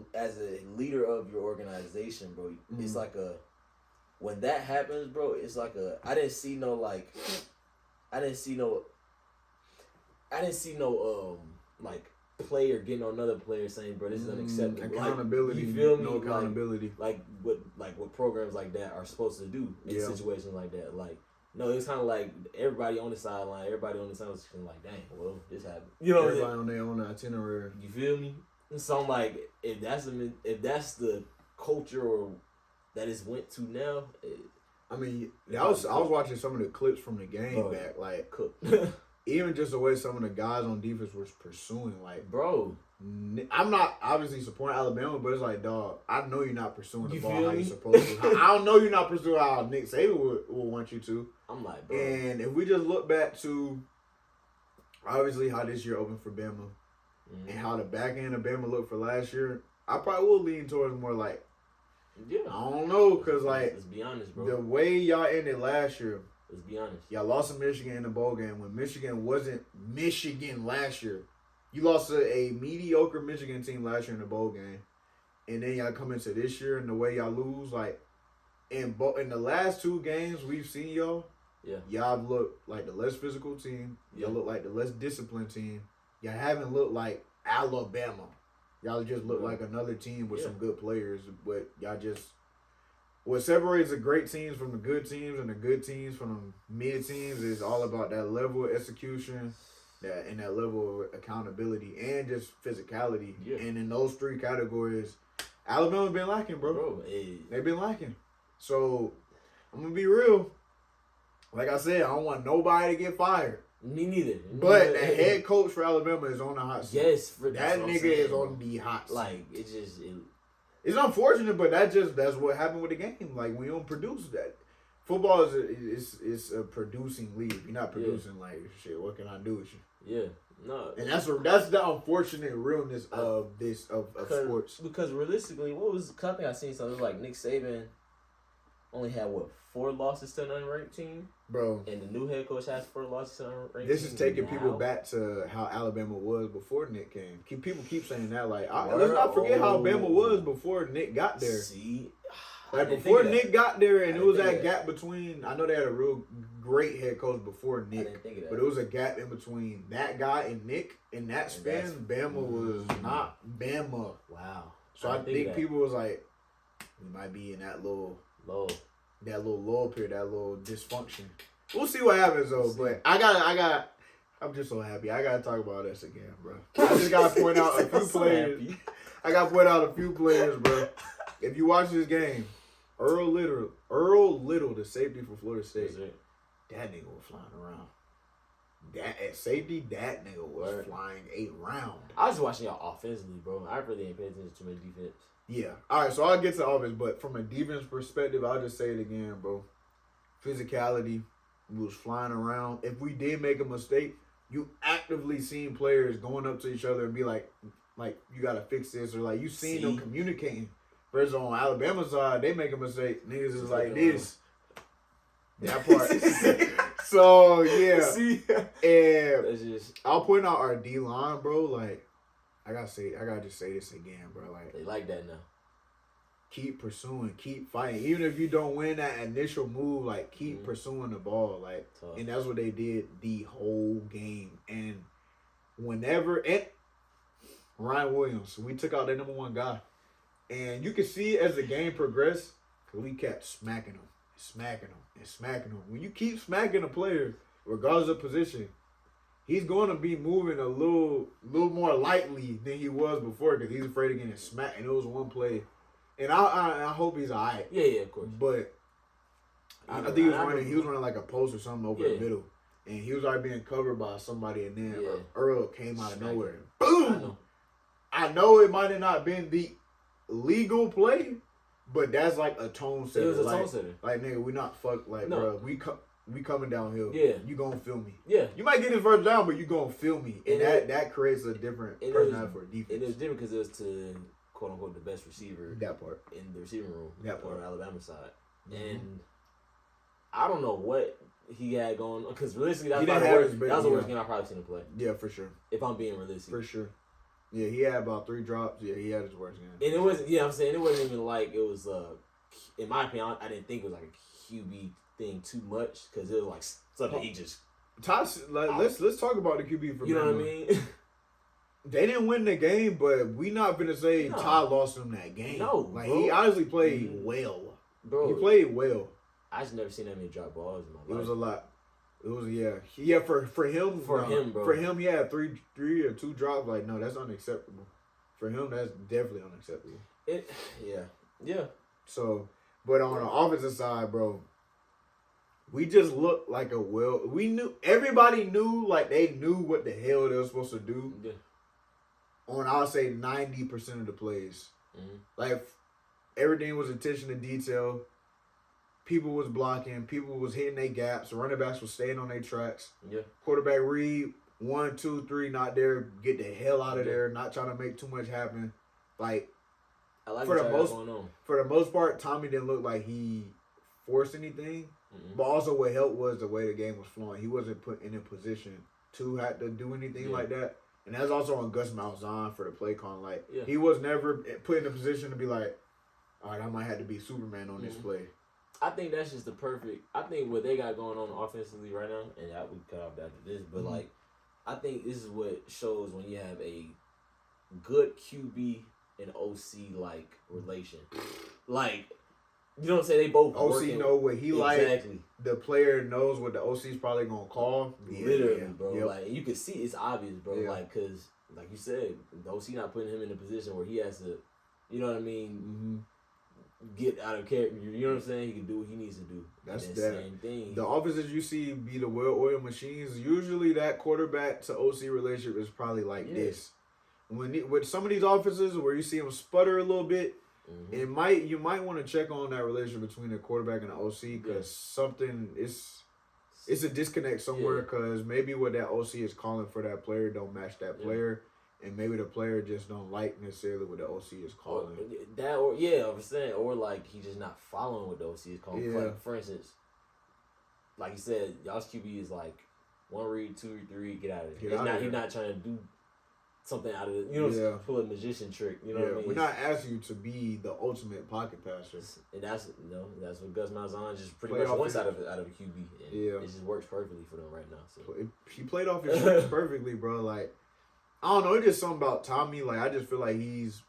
B: leader of your organization, bro, it's like when that happens, bro, it's like I didn't see no like player getting on another player saying, bro, this is unacceptable.
A: Accountability,
B: you feel me?
A: No accountability.
B: Like what programs like that are supposed to do in situations like that. Like, no, it's kind of like everybody on the sideline, everybody on the sideline is like, dang, well, this happened.
A: Everybody on their own itinerary.
B: You feel me? So I'm like, if that's the culture or that it's went to now.
A: I was watching some of the clips from the game back, like even just the way some of the guys on defense was pursuing, like,
B: bro.
A: I'm not obviously supporting Alabama, but it's like, dog, I know you're not pursuing the ball how you're supposed to. I don't know you're not pursuing how Nick Saban would want you to.
B: I'm like, bro.
A: And if we just look back to obviously how this year opened for Bama and how the back end of Bama looked for last year, I probably will lean towards more like, I don't know, because like,
B: let's be honest, bro.
A: The way y'all ended last year,
B: let's be honest,
A: y'all lost to Michigan in the bowl game when Michigan wasn't Michigan last year. You lost to a mediocre Michigan team last year in the bowl game, and then y'all come into this year and the way y'all lose, like in the last 2 games we've seen y'all, y'all look like the less physical team. Y'all look like the less disciplined team. Y'all haven't looked like Alabama. Y'all just look like another team with some good players, but y'all just what separates the great teams from the good teams and the good teams from the mid teams is all about that level of execution, that level of accountability and just physicality. Yeah. And in those 3 categories, Alabama's been lacking, bro. They've been lacking. So I'm gonna be real. Like I said, I don't want nobody to get fired.
B: Me neither.
A: But the head coach for Alabama is on the hot seat.
B: Yes,
A: that nigga is on the hot seat.
B: Like
A: it's unfortunate, but that's what happened with the game. Like when you don't produce that, football is a producing league. You're not producing like shit. What can I do with you?
B: Yeah, no.
A: And that's the unfortunate realness of sports.
B: Because realistically, I think I seen something like Nick Saban only had 4 losses to an unranked team,
A: bro.
B: And the new head coach has 4 losses to an unranked team.
A: This is taking people back to how Alabama was before Nick came. People keep saying that, like, let's not forget how Bama was before Nick got there.
B: See,
A: like before Nick got there, and it was that gap between. I know they had a real great head coach before Nick, but it was a gap in between that guy and Nick. In that span, Bama was not Bama.
B: Wow.
A: So I think people was like, we might be in that little lull period, that little dysfunction. We'll see what happens though. But I'm just so happy. I gotta talk about this again, bro. I just gotta point out a few players. I gotta point out a few players, bro. If you watch this game, Earl Little, the safety for Florida State, that nigga was flying around. That at safety, that nigga was flying around.
B: I was watching y'all offensively, bro. I really ain't paying attention to my defense.
A: Yeah. All right, so I'll get to offense, but from a defense perspective, I'll just say it again, bro. Physicality, we was flying around. If we did make a mistake, you actively seen players going up to each other and be like you got to fix this, or like you seen them communicating. Whereas on Alabama's side, they make a mistake. Niggas is like this. That part. So, yeah. And I'll point out our D-line, bro. Like, I gotta just say this again, bro. Like,
B: they like that now.
A: Keep pursuing, keep fighting. Even if you don't win that initial move, like, keep pursuing the ball. Like, and that's what they did the whole game. And Ryan Williams, we took out their number 1 guy. And you can see as the game progressed, because we kept smacking him. When you keep smacking a player, regardless of position, he's going to be moving a little more lightly than he was before because he's afraid of getting smacked. And it was one play, and I hope he's all right.
B: Yeah, of course.
A: But I think he was running like a post or something over the middle, and he was already being covered by somebody, and then Earl came out of nowhere. Boom! I know it might have not been the legal play, But that's like a tone setter.
B: It was a tone setter.
A: Like, nigga, we not fuck. Like, bro, we coming downhill.
B: Yeah.
A: You gonna feel me.
B: Yeah.
A: You might get his first down, but you gonna feel me. And that creates a different personality for defense.
B: And it was different because it was to, quote unquote, the best receiver.
A: That part.
B: In the receiving room.
A: That part.
B: On the Alabama side. Mm-hmm. And I don't know what he had going on. Because realistically, that was the worst game I've probably seen him play.
A: Yeah, for sure.
B: If I'm being realistic.
A: For sure. Yeah, he had about 3 drops. Yeah, he had his worst game.
B: And it wasn't, I'm saying, it wasn't even like it was, in my opinion, I didn't think it was like a QB thing too much because it was like something he just.
A: Let's talk about the QB for a minute.
B: You know what I mean?
A: They didn't win the game, but we not gonna say Ty lost him that game.
B: No,
A: like
B: bro.
A: He honestly played well.
B: Bro,
A: he played well.
B: I just never seen that many drop balls in my life.
A: It was a lot. It was for him.
B: For him, bro.
A: For him, he had three or 2 drops. Like, no, that's unacceptable. For him, that's definitely unacceptable.
B: Yeah.
A: So, but on the offensive side, bro, we just looked like everybody knew, like they knew what the hell they were supposed to do.
B: Yeah.
A: On, I'll say 90% of the plays.
B: Mm-hmm.
A: Like, everything was attention to detail. People was blocking. People was hitting their gaps. Running backs was staying on their tracks.
B: Yeah.
A: Quarterback read 1, 2, 3, not there. Get the hell out of there. Not trying to make too much happen. Like, for the most part, Tommy didn't look like he forced anything. Mm-hmm. But also, what helped was the way the game was flowing. He wasn't put in a position to have to do anything like that. And that's also on Gus Malzahn for the play call. Like, he was never put in a position to be like, all right, I might have to be Superman on this play.
B: I think that's just the perfect. I think what they got going on offensively right now, and we cut off after this, but like, I think this is what shows when you have a good QB and OC like relation. Like, you know what I'm saying? They both
A: OC know what he like. The player knows what the OC's probably gonna call.
B: Literally, bro. Yep. Like, you can see it's obvious, bro. Yeah. Like, cause like you said, the OC not putting him in a position where he has to, you know what I mean? Get out of character. You know what I'm saying? He can do what he needs to do.
A: That's
B: the same thing.
A: The offenses you see be the well-oiled machines. Usually, that quarterback to OC relationship is probably like this. With some of these offenses where you see them sputter a little bit, you might want to check on that relationship between the quarterback and the OC because something it's a disconnect somewhere because maybe what that OC is calling for that player don't match that player. And maybe the player just don't like necessarily what the OC is calling.
B: I'm saying, or like he just not following what the OC is calling.
A: Yeah.
B: Like, for instance, like you said, y'all's QB is like 1 read, 2 read, 3 read, get out of it. He's not trying to do something out of it. You know, pull a magician trick. You know what I mean?
A: We're not asking you to be the ultimate pocket passer.
B: And that's what Gus Malzahn just pretty much wants out of a QB. And it just works perfectly for them right now. So
A: he played off his strengths perfectly, bro. Like, I don't know. It's just something about Tommy. Like, I just feel like he's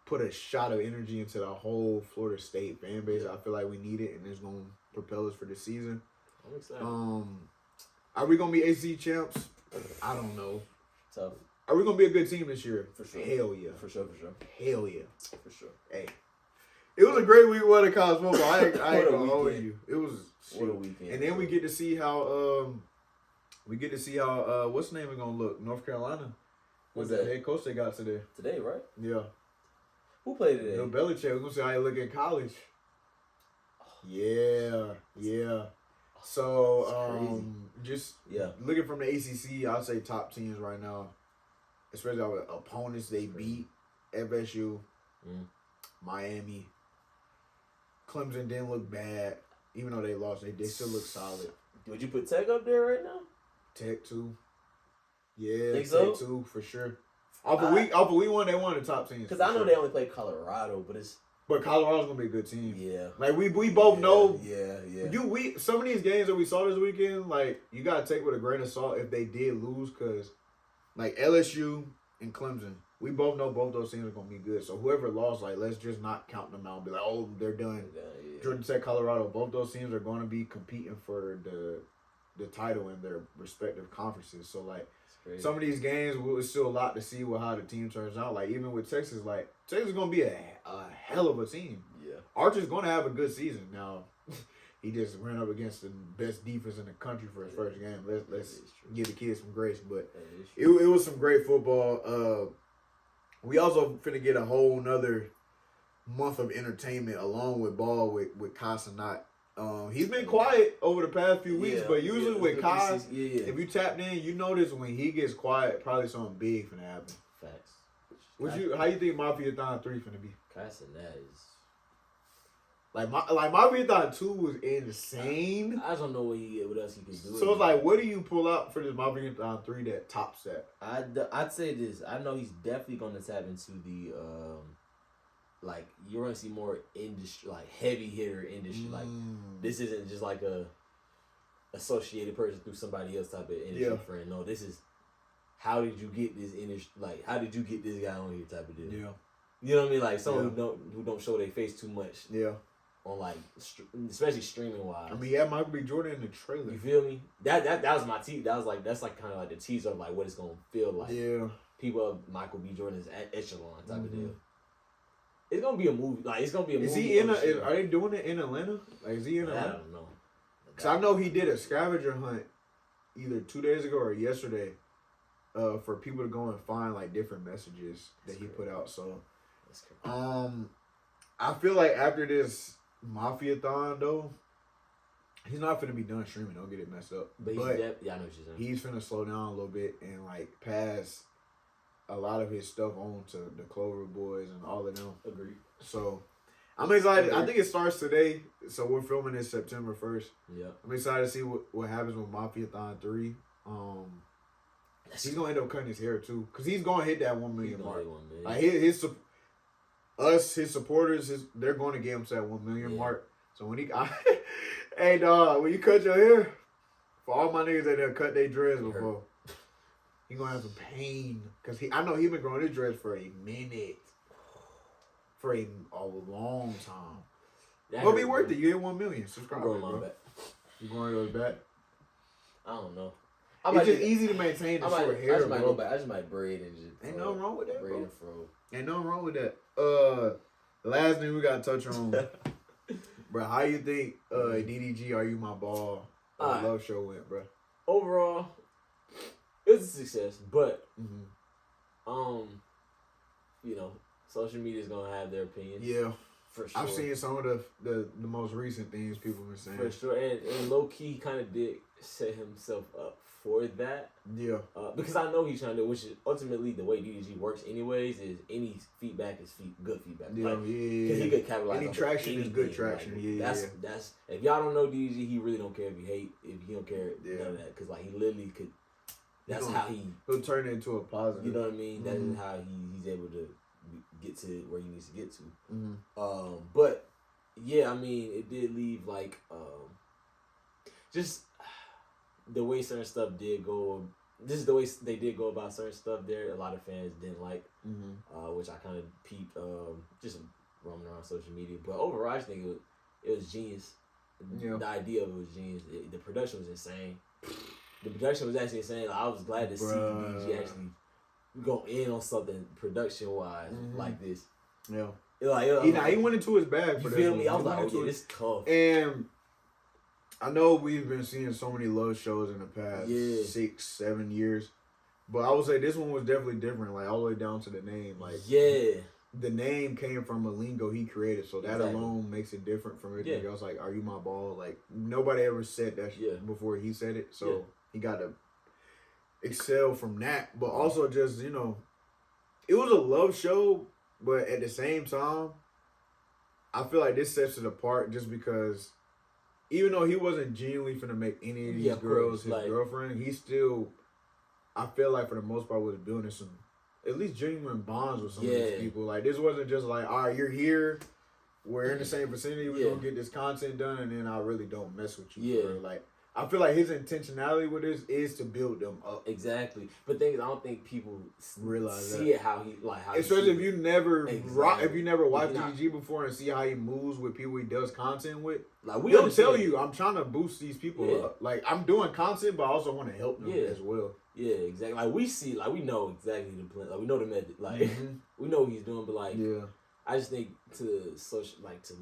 A: put a shot of energy into the whole Florida State fan base. I feel like we need it, and it's going to propel us for the season.
B: I'm excited.
A: Are we going to be ACC champs? I don't know.
B: Tough.
A: Are we going to be a good team this year?
B: For sure.
A: Hell yeah.
B: For sure.
A: Hell yeah.
B: For sure.
A: Hey. It was a great week one of college football. I ain't going to hold you. It was
B: what a weekend.
A: And then we get to see how what's the name is gonna look? North Carolina. What's that head coach they got today?
B: Today, right?
A: Yeah.
B: Who played today?
A: Bill Belichick. We're gonna see how he look in college. Yeah. So just looking from the ACC, I'd say top teams right now, especially our opponents they beat. FSU, Miami, Clemson didn't look bad, even though they lost. They still look solid.
B: Would you put Tech up there right now?
A: Tech 2. Yeah,
B: Think
A: Tech
B: so?
A: 2 for sure. Off of week one, they won the top teams.
B: Because I know they only play Colorado,
A: but Colorado's gonna be a good team.
B: Yeah.
A: Like we both know.
B: Yeah.
A: Some of these games that we saw this weekend, like you gotta take with a grain of salt if they did lose, because like LSU and Clemson, we both know both those teams are gonna be good. So whoever lost, like let's just not count them out and be like, oh, they're done. Georgia Tech, Colorado, both those teams are gonna be competing for the title in their respective conferences. So like some of these games, it's still a lot to see how the team turns out. Like even with Texas, like Texas is gonna be a hell of a team.
B: Yeah,
A: Archer's gonna have a good season. Now he just ran up against the best defense in the country for his first game. Let's give the kids some grace, but it was some great football. We also finna get a whole nother month of entertainment along with Ball with Casanat. He's been quiet over the past few weeks, but usually with Kai, if you tapped in, you notice when he gets quiet, probably something big finna happen.
B: Facts.
A: How you think Mafia Thon 3 finna be?
B: Casanat is
A: like Mafia Thon 2 was insane.
B: I don't know what else he could do.
A: So it's like, what do you pull out for this Mafia Thon 3 that tops that?
B: I'd say this. I know he's definitely gonna tap into the like you're gonna see more industry, like heavy hitter industry. Like this isn't just like a associated person through somebody else type of industry friend. No, this is how did you get this industry? Like how did you get this guy on here type of deal? Yeah, you know what I mean. Like someone who don't show their face too much. Yeah, on like especially streaming wise.
A: I mean, Michael B. Jordan in the trailer.
B: You feel me? That was my that's like kind of like the teaser of like what it's gonna feel like. Yeah, people of Michael B. Jordan's echelon type of deal. It's gonna be a movie. Like it's gonna be a movie.
A: Is he in? Are they doing it in Atlanta? Like is he in Atlanta?
B: I don't know.
A: Cause I know he did a scavenger hunt either 2 days ago or yesterday, for people to go and find like different messages that he put out. So, I feel like after this Mafia-thon though, he's not finna be done streaming. Don't get it messed up. But
B: I know what you're saying.
A: He's finna slow down a little bit and like pass a lot of his stuff on to the Clover Boys and all of them.
B: Agreed.
A: So I'm excited. I think it starts today. So we're filming this September 1st. Yeah. I'm excited to see what happens with Mafia-thon 3. He's gonna end up cutting his hair too, cause he's gonna hit that 1 million mark. Like his supporters, they're going to get him to that 1 million mark. So when hey dog, when you cut your hair, for all my niggas that have cut their dreads before. He gonna have some pain, cause I know he been growing his dreads for a minute, for a long time. It'll be worth it. You hit 1 million subscribers, bro. You going to go back?
B: I don't know.
A: It's just easy to maintain the short hair,
B: might go back. I just might braid and just.
A: Ain't nothing wrong with that,
B: braid
A: bro.
B: And fro.
A: Ain't nothing wrong with that. The last thing we gotta touch on, bro. How you think DDG Are You My Ball Love Show went, bro?
B: Overall. It was a success, but you know, social media is gonna have their opinions. Yeah, for sure.
A: I've seen some of the most recent things people have been saying.
B: For sure, and low key kind of did set himself up for that. Yeah, because I know he's trying to, which is ultimately the way DDG works. Anyways, is any feedback is good feedback. Yeah, like, because he could capitalize. Any traction is good traction. Like, that's if y'all don't know DDG, he really don't care if you hate, if he don't care none of that, because like he literally could. That's how
A: he'll turn it into a positive.
B: You know what I mean? That is how he's able to get to where he needs to get to. But yeah, I mean, it did leave like just the way certain stuff did go. This is the way they did go about certain stuff. There, a lot of fans didn't like, which I kind of peeped. Just roaming around social media, but overall, I just think it was genius. Yeah. The idea of it was genius. The production was insane. The production was actually insane. Like, I was glad to see DDG actually go in on something production wise like this. Yeah.
A: He went into his bag for
B: this. You feel me? I was like, okay, this is tough.
A: And I know we've been seeing so many love shows in the past 6-7 years. But I would say this one was definitely different, like all the way down to the name. Like the name came from a lingo he created, so that alone makes it different from everything else. Like, Are You My Ball? Like nobody ever said that before he said it. So he got to excel from that. But also just, you know, it was a love show, but at the same time, I feel like this sets it apart just because even though he wasn't genuinely finna make any of these girls his girlfriend, he still, I feel like for the most part, was building some at least genuine bonds with some of these people. Like, this wasn't just like, all right, you're here, we're in the same vicinity, we're gonna get this content done, and then I really don't mess with you. Yeah. Like, I feel like his intentionality with this is to build them up.
B: Exactly. But things I don't think people
A: realize
B: see it how he
A: especially if you never watched DDG before and see how he moves with people he does content with. Like, he'll tell you, I'm trying to boost these people up. Like, I'm doing content, but I also want to help them as well.
B: Yeah, exactly. Like, we know exactly the plan. Like, we know the method. Like, we know what he's doing, but like, I just think to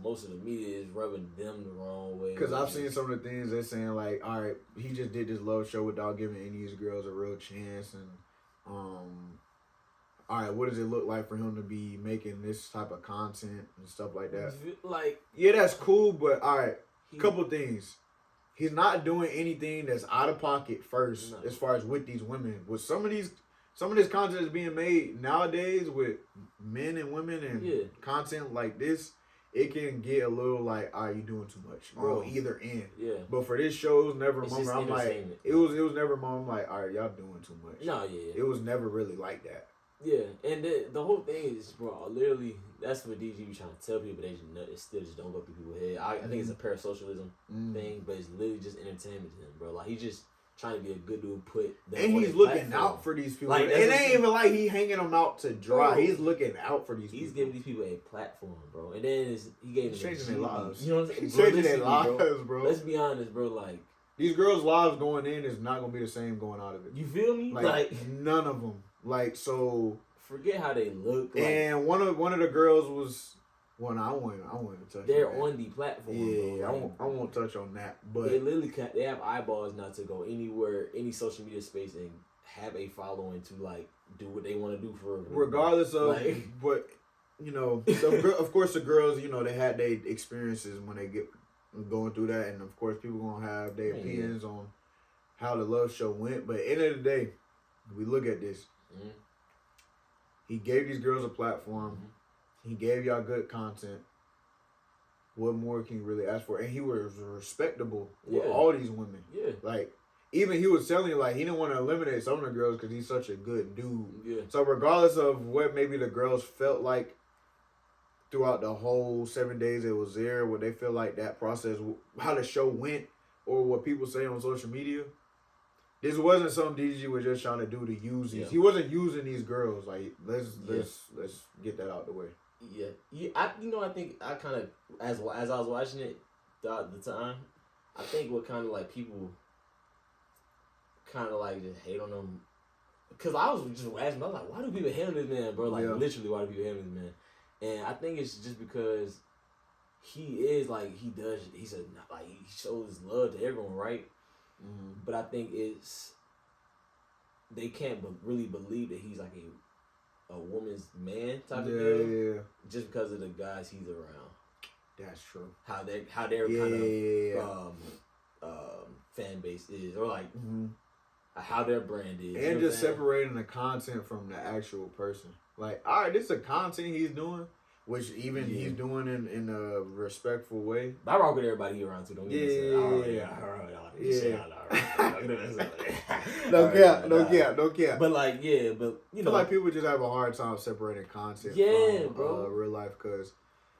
B: most of the media is rubbing them the wrong way.
A: Because I've seen some of the things they're saying, like, all right, he just did this love show without giving any of these girls a real chance, and all right, what does it look like for him to be making this type of content and stuff like that?
B: Like,
A: yeah, that's cool, but all right, couple things. He's not doing anything that's out of pocket first, as far as with these women. With some of this content is being made nowadays with men and women and content like this, it can get a little like, are you doing too much, bro? Either end. Yeah. But for this show, it was never a moment. I'm like, it was never a moment. I'm like, all right, y'all doing too much.
B: No, yeah.
A: It was never really like that.
B: Yeah, and the whole thing is, bro, literally, that's what DG was trying to tell people, but it still just don't go through people's head. I think it's a parasocialism thing, but it's literally just entertainment to him, bro. Like, he's just trying to be a good dude,
A: and he's looking out for these people. Like, it ain't even like he hanging them out to dry. Bro, he's looking out for these people.
B: He's giving these people a platform, bro. And then he gave them
A: changing their lives.
B: You know what I'm saying?
A: He's changing their lives, bro.
B: Let's be honest, bro. Like,
A: these girls' lives going in is not gonna be the same going out of it.
B: You feel me?
A: Like none of them. Like, so.
B: Forget how they look. Like,
A: and one of the girls was. Well, I won't even touch.
B: They're on the platform.
A: Yeah,
B: bro.
A: I won't touch on that. But
B: they literally they have eyeballs not to go anywhere, any social media space, and have a following to like do what they want to do for.
A: Regardless of like, what, you know, of course the girls, you know, they had their experiences when they get going through that, and of course people gonna have their opinions on how the love show went. But at the end of the day, we look at this. Mm-hmm. He gave these girls a platform. Mm-hmm. He gave y'all good content. What more can you really ask for? And he was respectable with all these women. Yeah. Like, even he was telling you, like, he didn't want to eliminate some of the girls because he's such a good dude. Yeah. So regardless of what maybe the girls felt like throughout the whole 7 days it was there, what they feel like that process, how the show went, or what people say on social media, this wasn't something DG was just trying to do to use these. He wasn't using these girls. Like, let's get that out the way.
B: Yeah. I think I kind of, as I was watching it throughout the time, I think what kind of like people kind of like just hate on them, because I was just asking, I was like, why do people hate on this man, bro? Like, literally, why do people hate on this man? And I think it's just because he is like, he's like, he shows love to everyone, right? Mm-hmm. But I think they can't really believe that he's like a woman's man type of deal, just because of the guys he's around.
A: That's true.
B: How their kind of fan base is, or like how their brand is,
A: and just separating the content from the actual person. Like, all right, this is the content he's doing, which even he's doing in a respectful way.
B: I rock with everybody around too. Don't get me
A: Don't care.
B: But like, but you know,
A: like people just have a hard time separating content from real life. Because,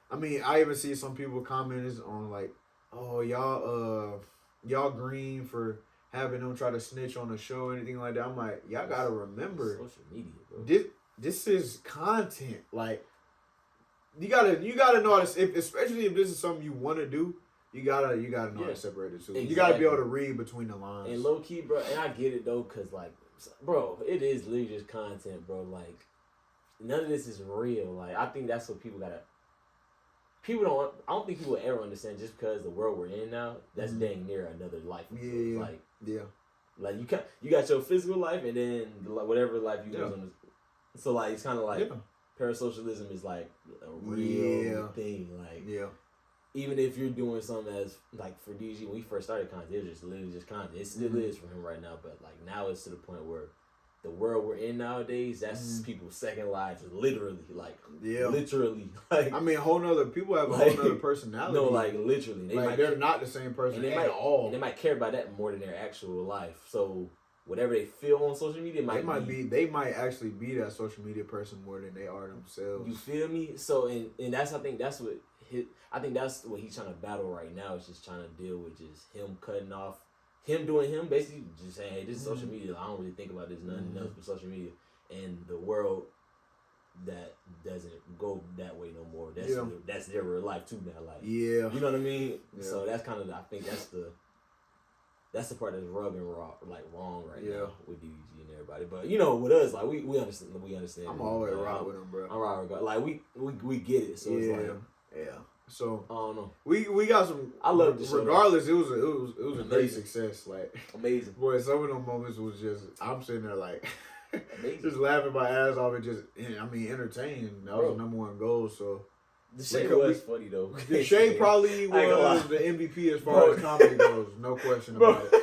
A: I mean, I even see some people commenting on like, oh, y'all green for having them try to snitch on the show or anything like that. I'm like, y'all gotta remember,
B: social media, bro.
A: This is content. Like, you gotta know how to, especially if this is something you want to do. You gotta know how to separate it too. Exactly. You gotta be able to read between the lines.
B: And low key, bro, and I get it though, cause like, bro, it is literally just content, bro. Like, none of this is real. Like, I think that's what people gotta. I don't think people will ever understand, just because the world we're in now, that's dang near another life.
A: Yeah.
B: Like you got your physical life, and then whatever life you got on. So like, it's kind of like parasocialism is like a real thing. Like, even if you're doing something that's like, for DG when we first started content, it was just literally just content. It still is for him right now, but like now it's to the point where the world we're in nowadays, that's people's second lives, literally. Like, literally. Like,
A: I mean, people have a whole nother personality.
B: No, like, literally.
A: They're not the same person at all.
B: And they might care about that more than their actual life. So, whatever they feel on social media
A: they might actually be that social media person more than they are themselves.
B: You feel me? So, and that's, I think that's what he's trying to battle right now, is just trying to deal with just him cutting off, him doing him, basically just saying, hey, this is social media. I don't really think about this, nothing else but social media. And the world that doesn't go that way no more. That's their real life too now. Like, you know what I mean? Yeah. So that's kind of, I think that's the part that's rubbing wrong right now with DG and everybody. But you know, with us, like we understand.
A: I'm always right with them, bro.
B: I'm right with God. Like we get it. So it's like
A: So
B: I don't know.
A: We got some.
B: I love the show.
A: Regardless, it was a great success. Like,
B: amazing.
A: Boy, some of them moments was just, I'm sitting there like, just laughing my ass off and just, entertaining. That was the number one goal. So
B: the Shea was funny though.
A: The Shea probably was the MVP as far as comedy goes. No question about it.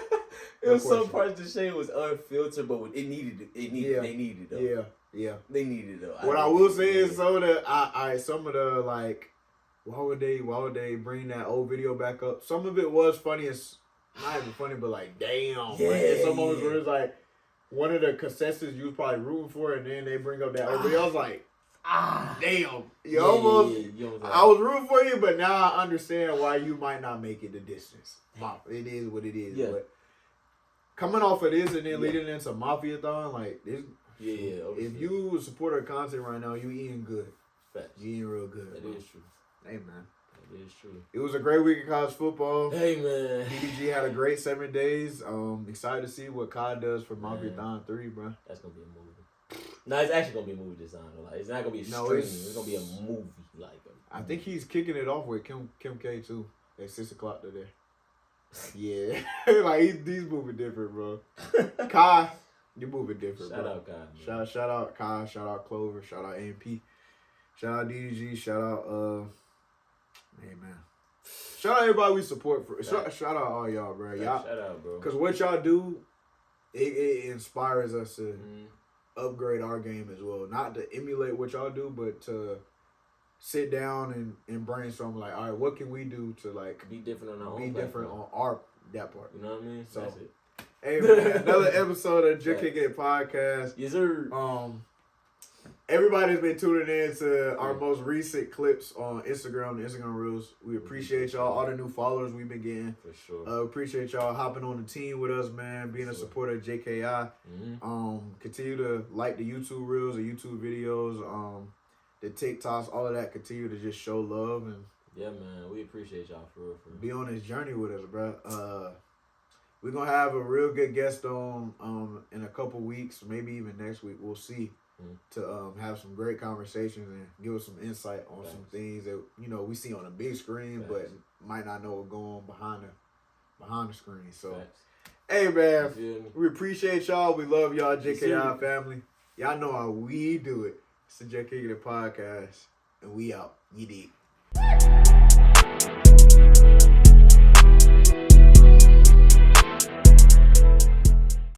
B: It was some parts of the Shea was unfiltered, but it needed it. They needed it though. Yeah. They needed it though.
A: What I will say is some of the like, why would they bring that old video back up? Some of it was funny. It's not even funny, but like, damn. Yeah. Some moments where it's like one of the contestants you was probably rooting for, and then they bring up that old video. I was like, damn. I was rooting for you, but now I understand why you might not make it the distance. It is what it is. Yeah. But coming off of this and then leading into Mafia-thon, like this. If you support our content right now, you eating good.
B: Facts.
A: You eating real good.
B: That is true.
A: Hey, man.
B: That is true.
A: It was a great week of college football.
B: Hey, man.
A: DDG had a great 7 days. Excited to see what Kai does for Mafia-thon 3, bro.
B: That's going to be a movie. No, it's actually going to be a movie this time. Like, it's not going to be a stream. It's going to be a movie.
A: I think he's kicking it off with Kim K, too, at 6 o'clock today. Yeah. Like, he's moving different, bro. Kai. You're moving different,
B: Shout
A: bro.
B: Out Kai.
A: Shout out Kai. Shout out Clover. Shout out AMP. Shout out DDG. Shout out hey man. Shout out everybody we support. Shout out all y'all, bro. Y'all,
B: shout out, bro.
A: Cause what y'all do, it inspires us to upgrade our game as well. Not to emulate what y'all do, but to sit down and brainstorm. Like, all right, what can we do to like
B: be different on our
A: own? Be different on that part.
B: You know what I mean?
A: So.
B: That's it.
A: Hey man, another episode of Juh Kickin It Podcast.
B: Yes, sir.
A: Everybody's been tuning in to our most recent clips on Instagram, the Instagram Reels. We appreciate y'all, all the new followers we've been getting.
B: For sure.
A: Appreciate y'all hopping on the team with us, man, being a supporter of JKI. Continue to like the YouTube Reels, the YouTube videos, the TikToks, all of that. Continue to just show love and
B: yeah, man, we appreciate y'all for real.
A: Be on this journey with us, bro. We're going to have a real good guest on in a couple weeks, maybe even next week. We'll see. To have some great conversations and give us some insight on some things that, we see on a big screen, but might not know what's going on behind the screen. So, hey, man, we appreciate y'all. We love y'all, JKI family. Y'all know how we do it. It's the Juh Kickin It Podcast, and we out. You deep.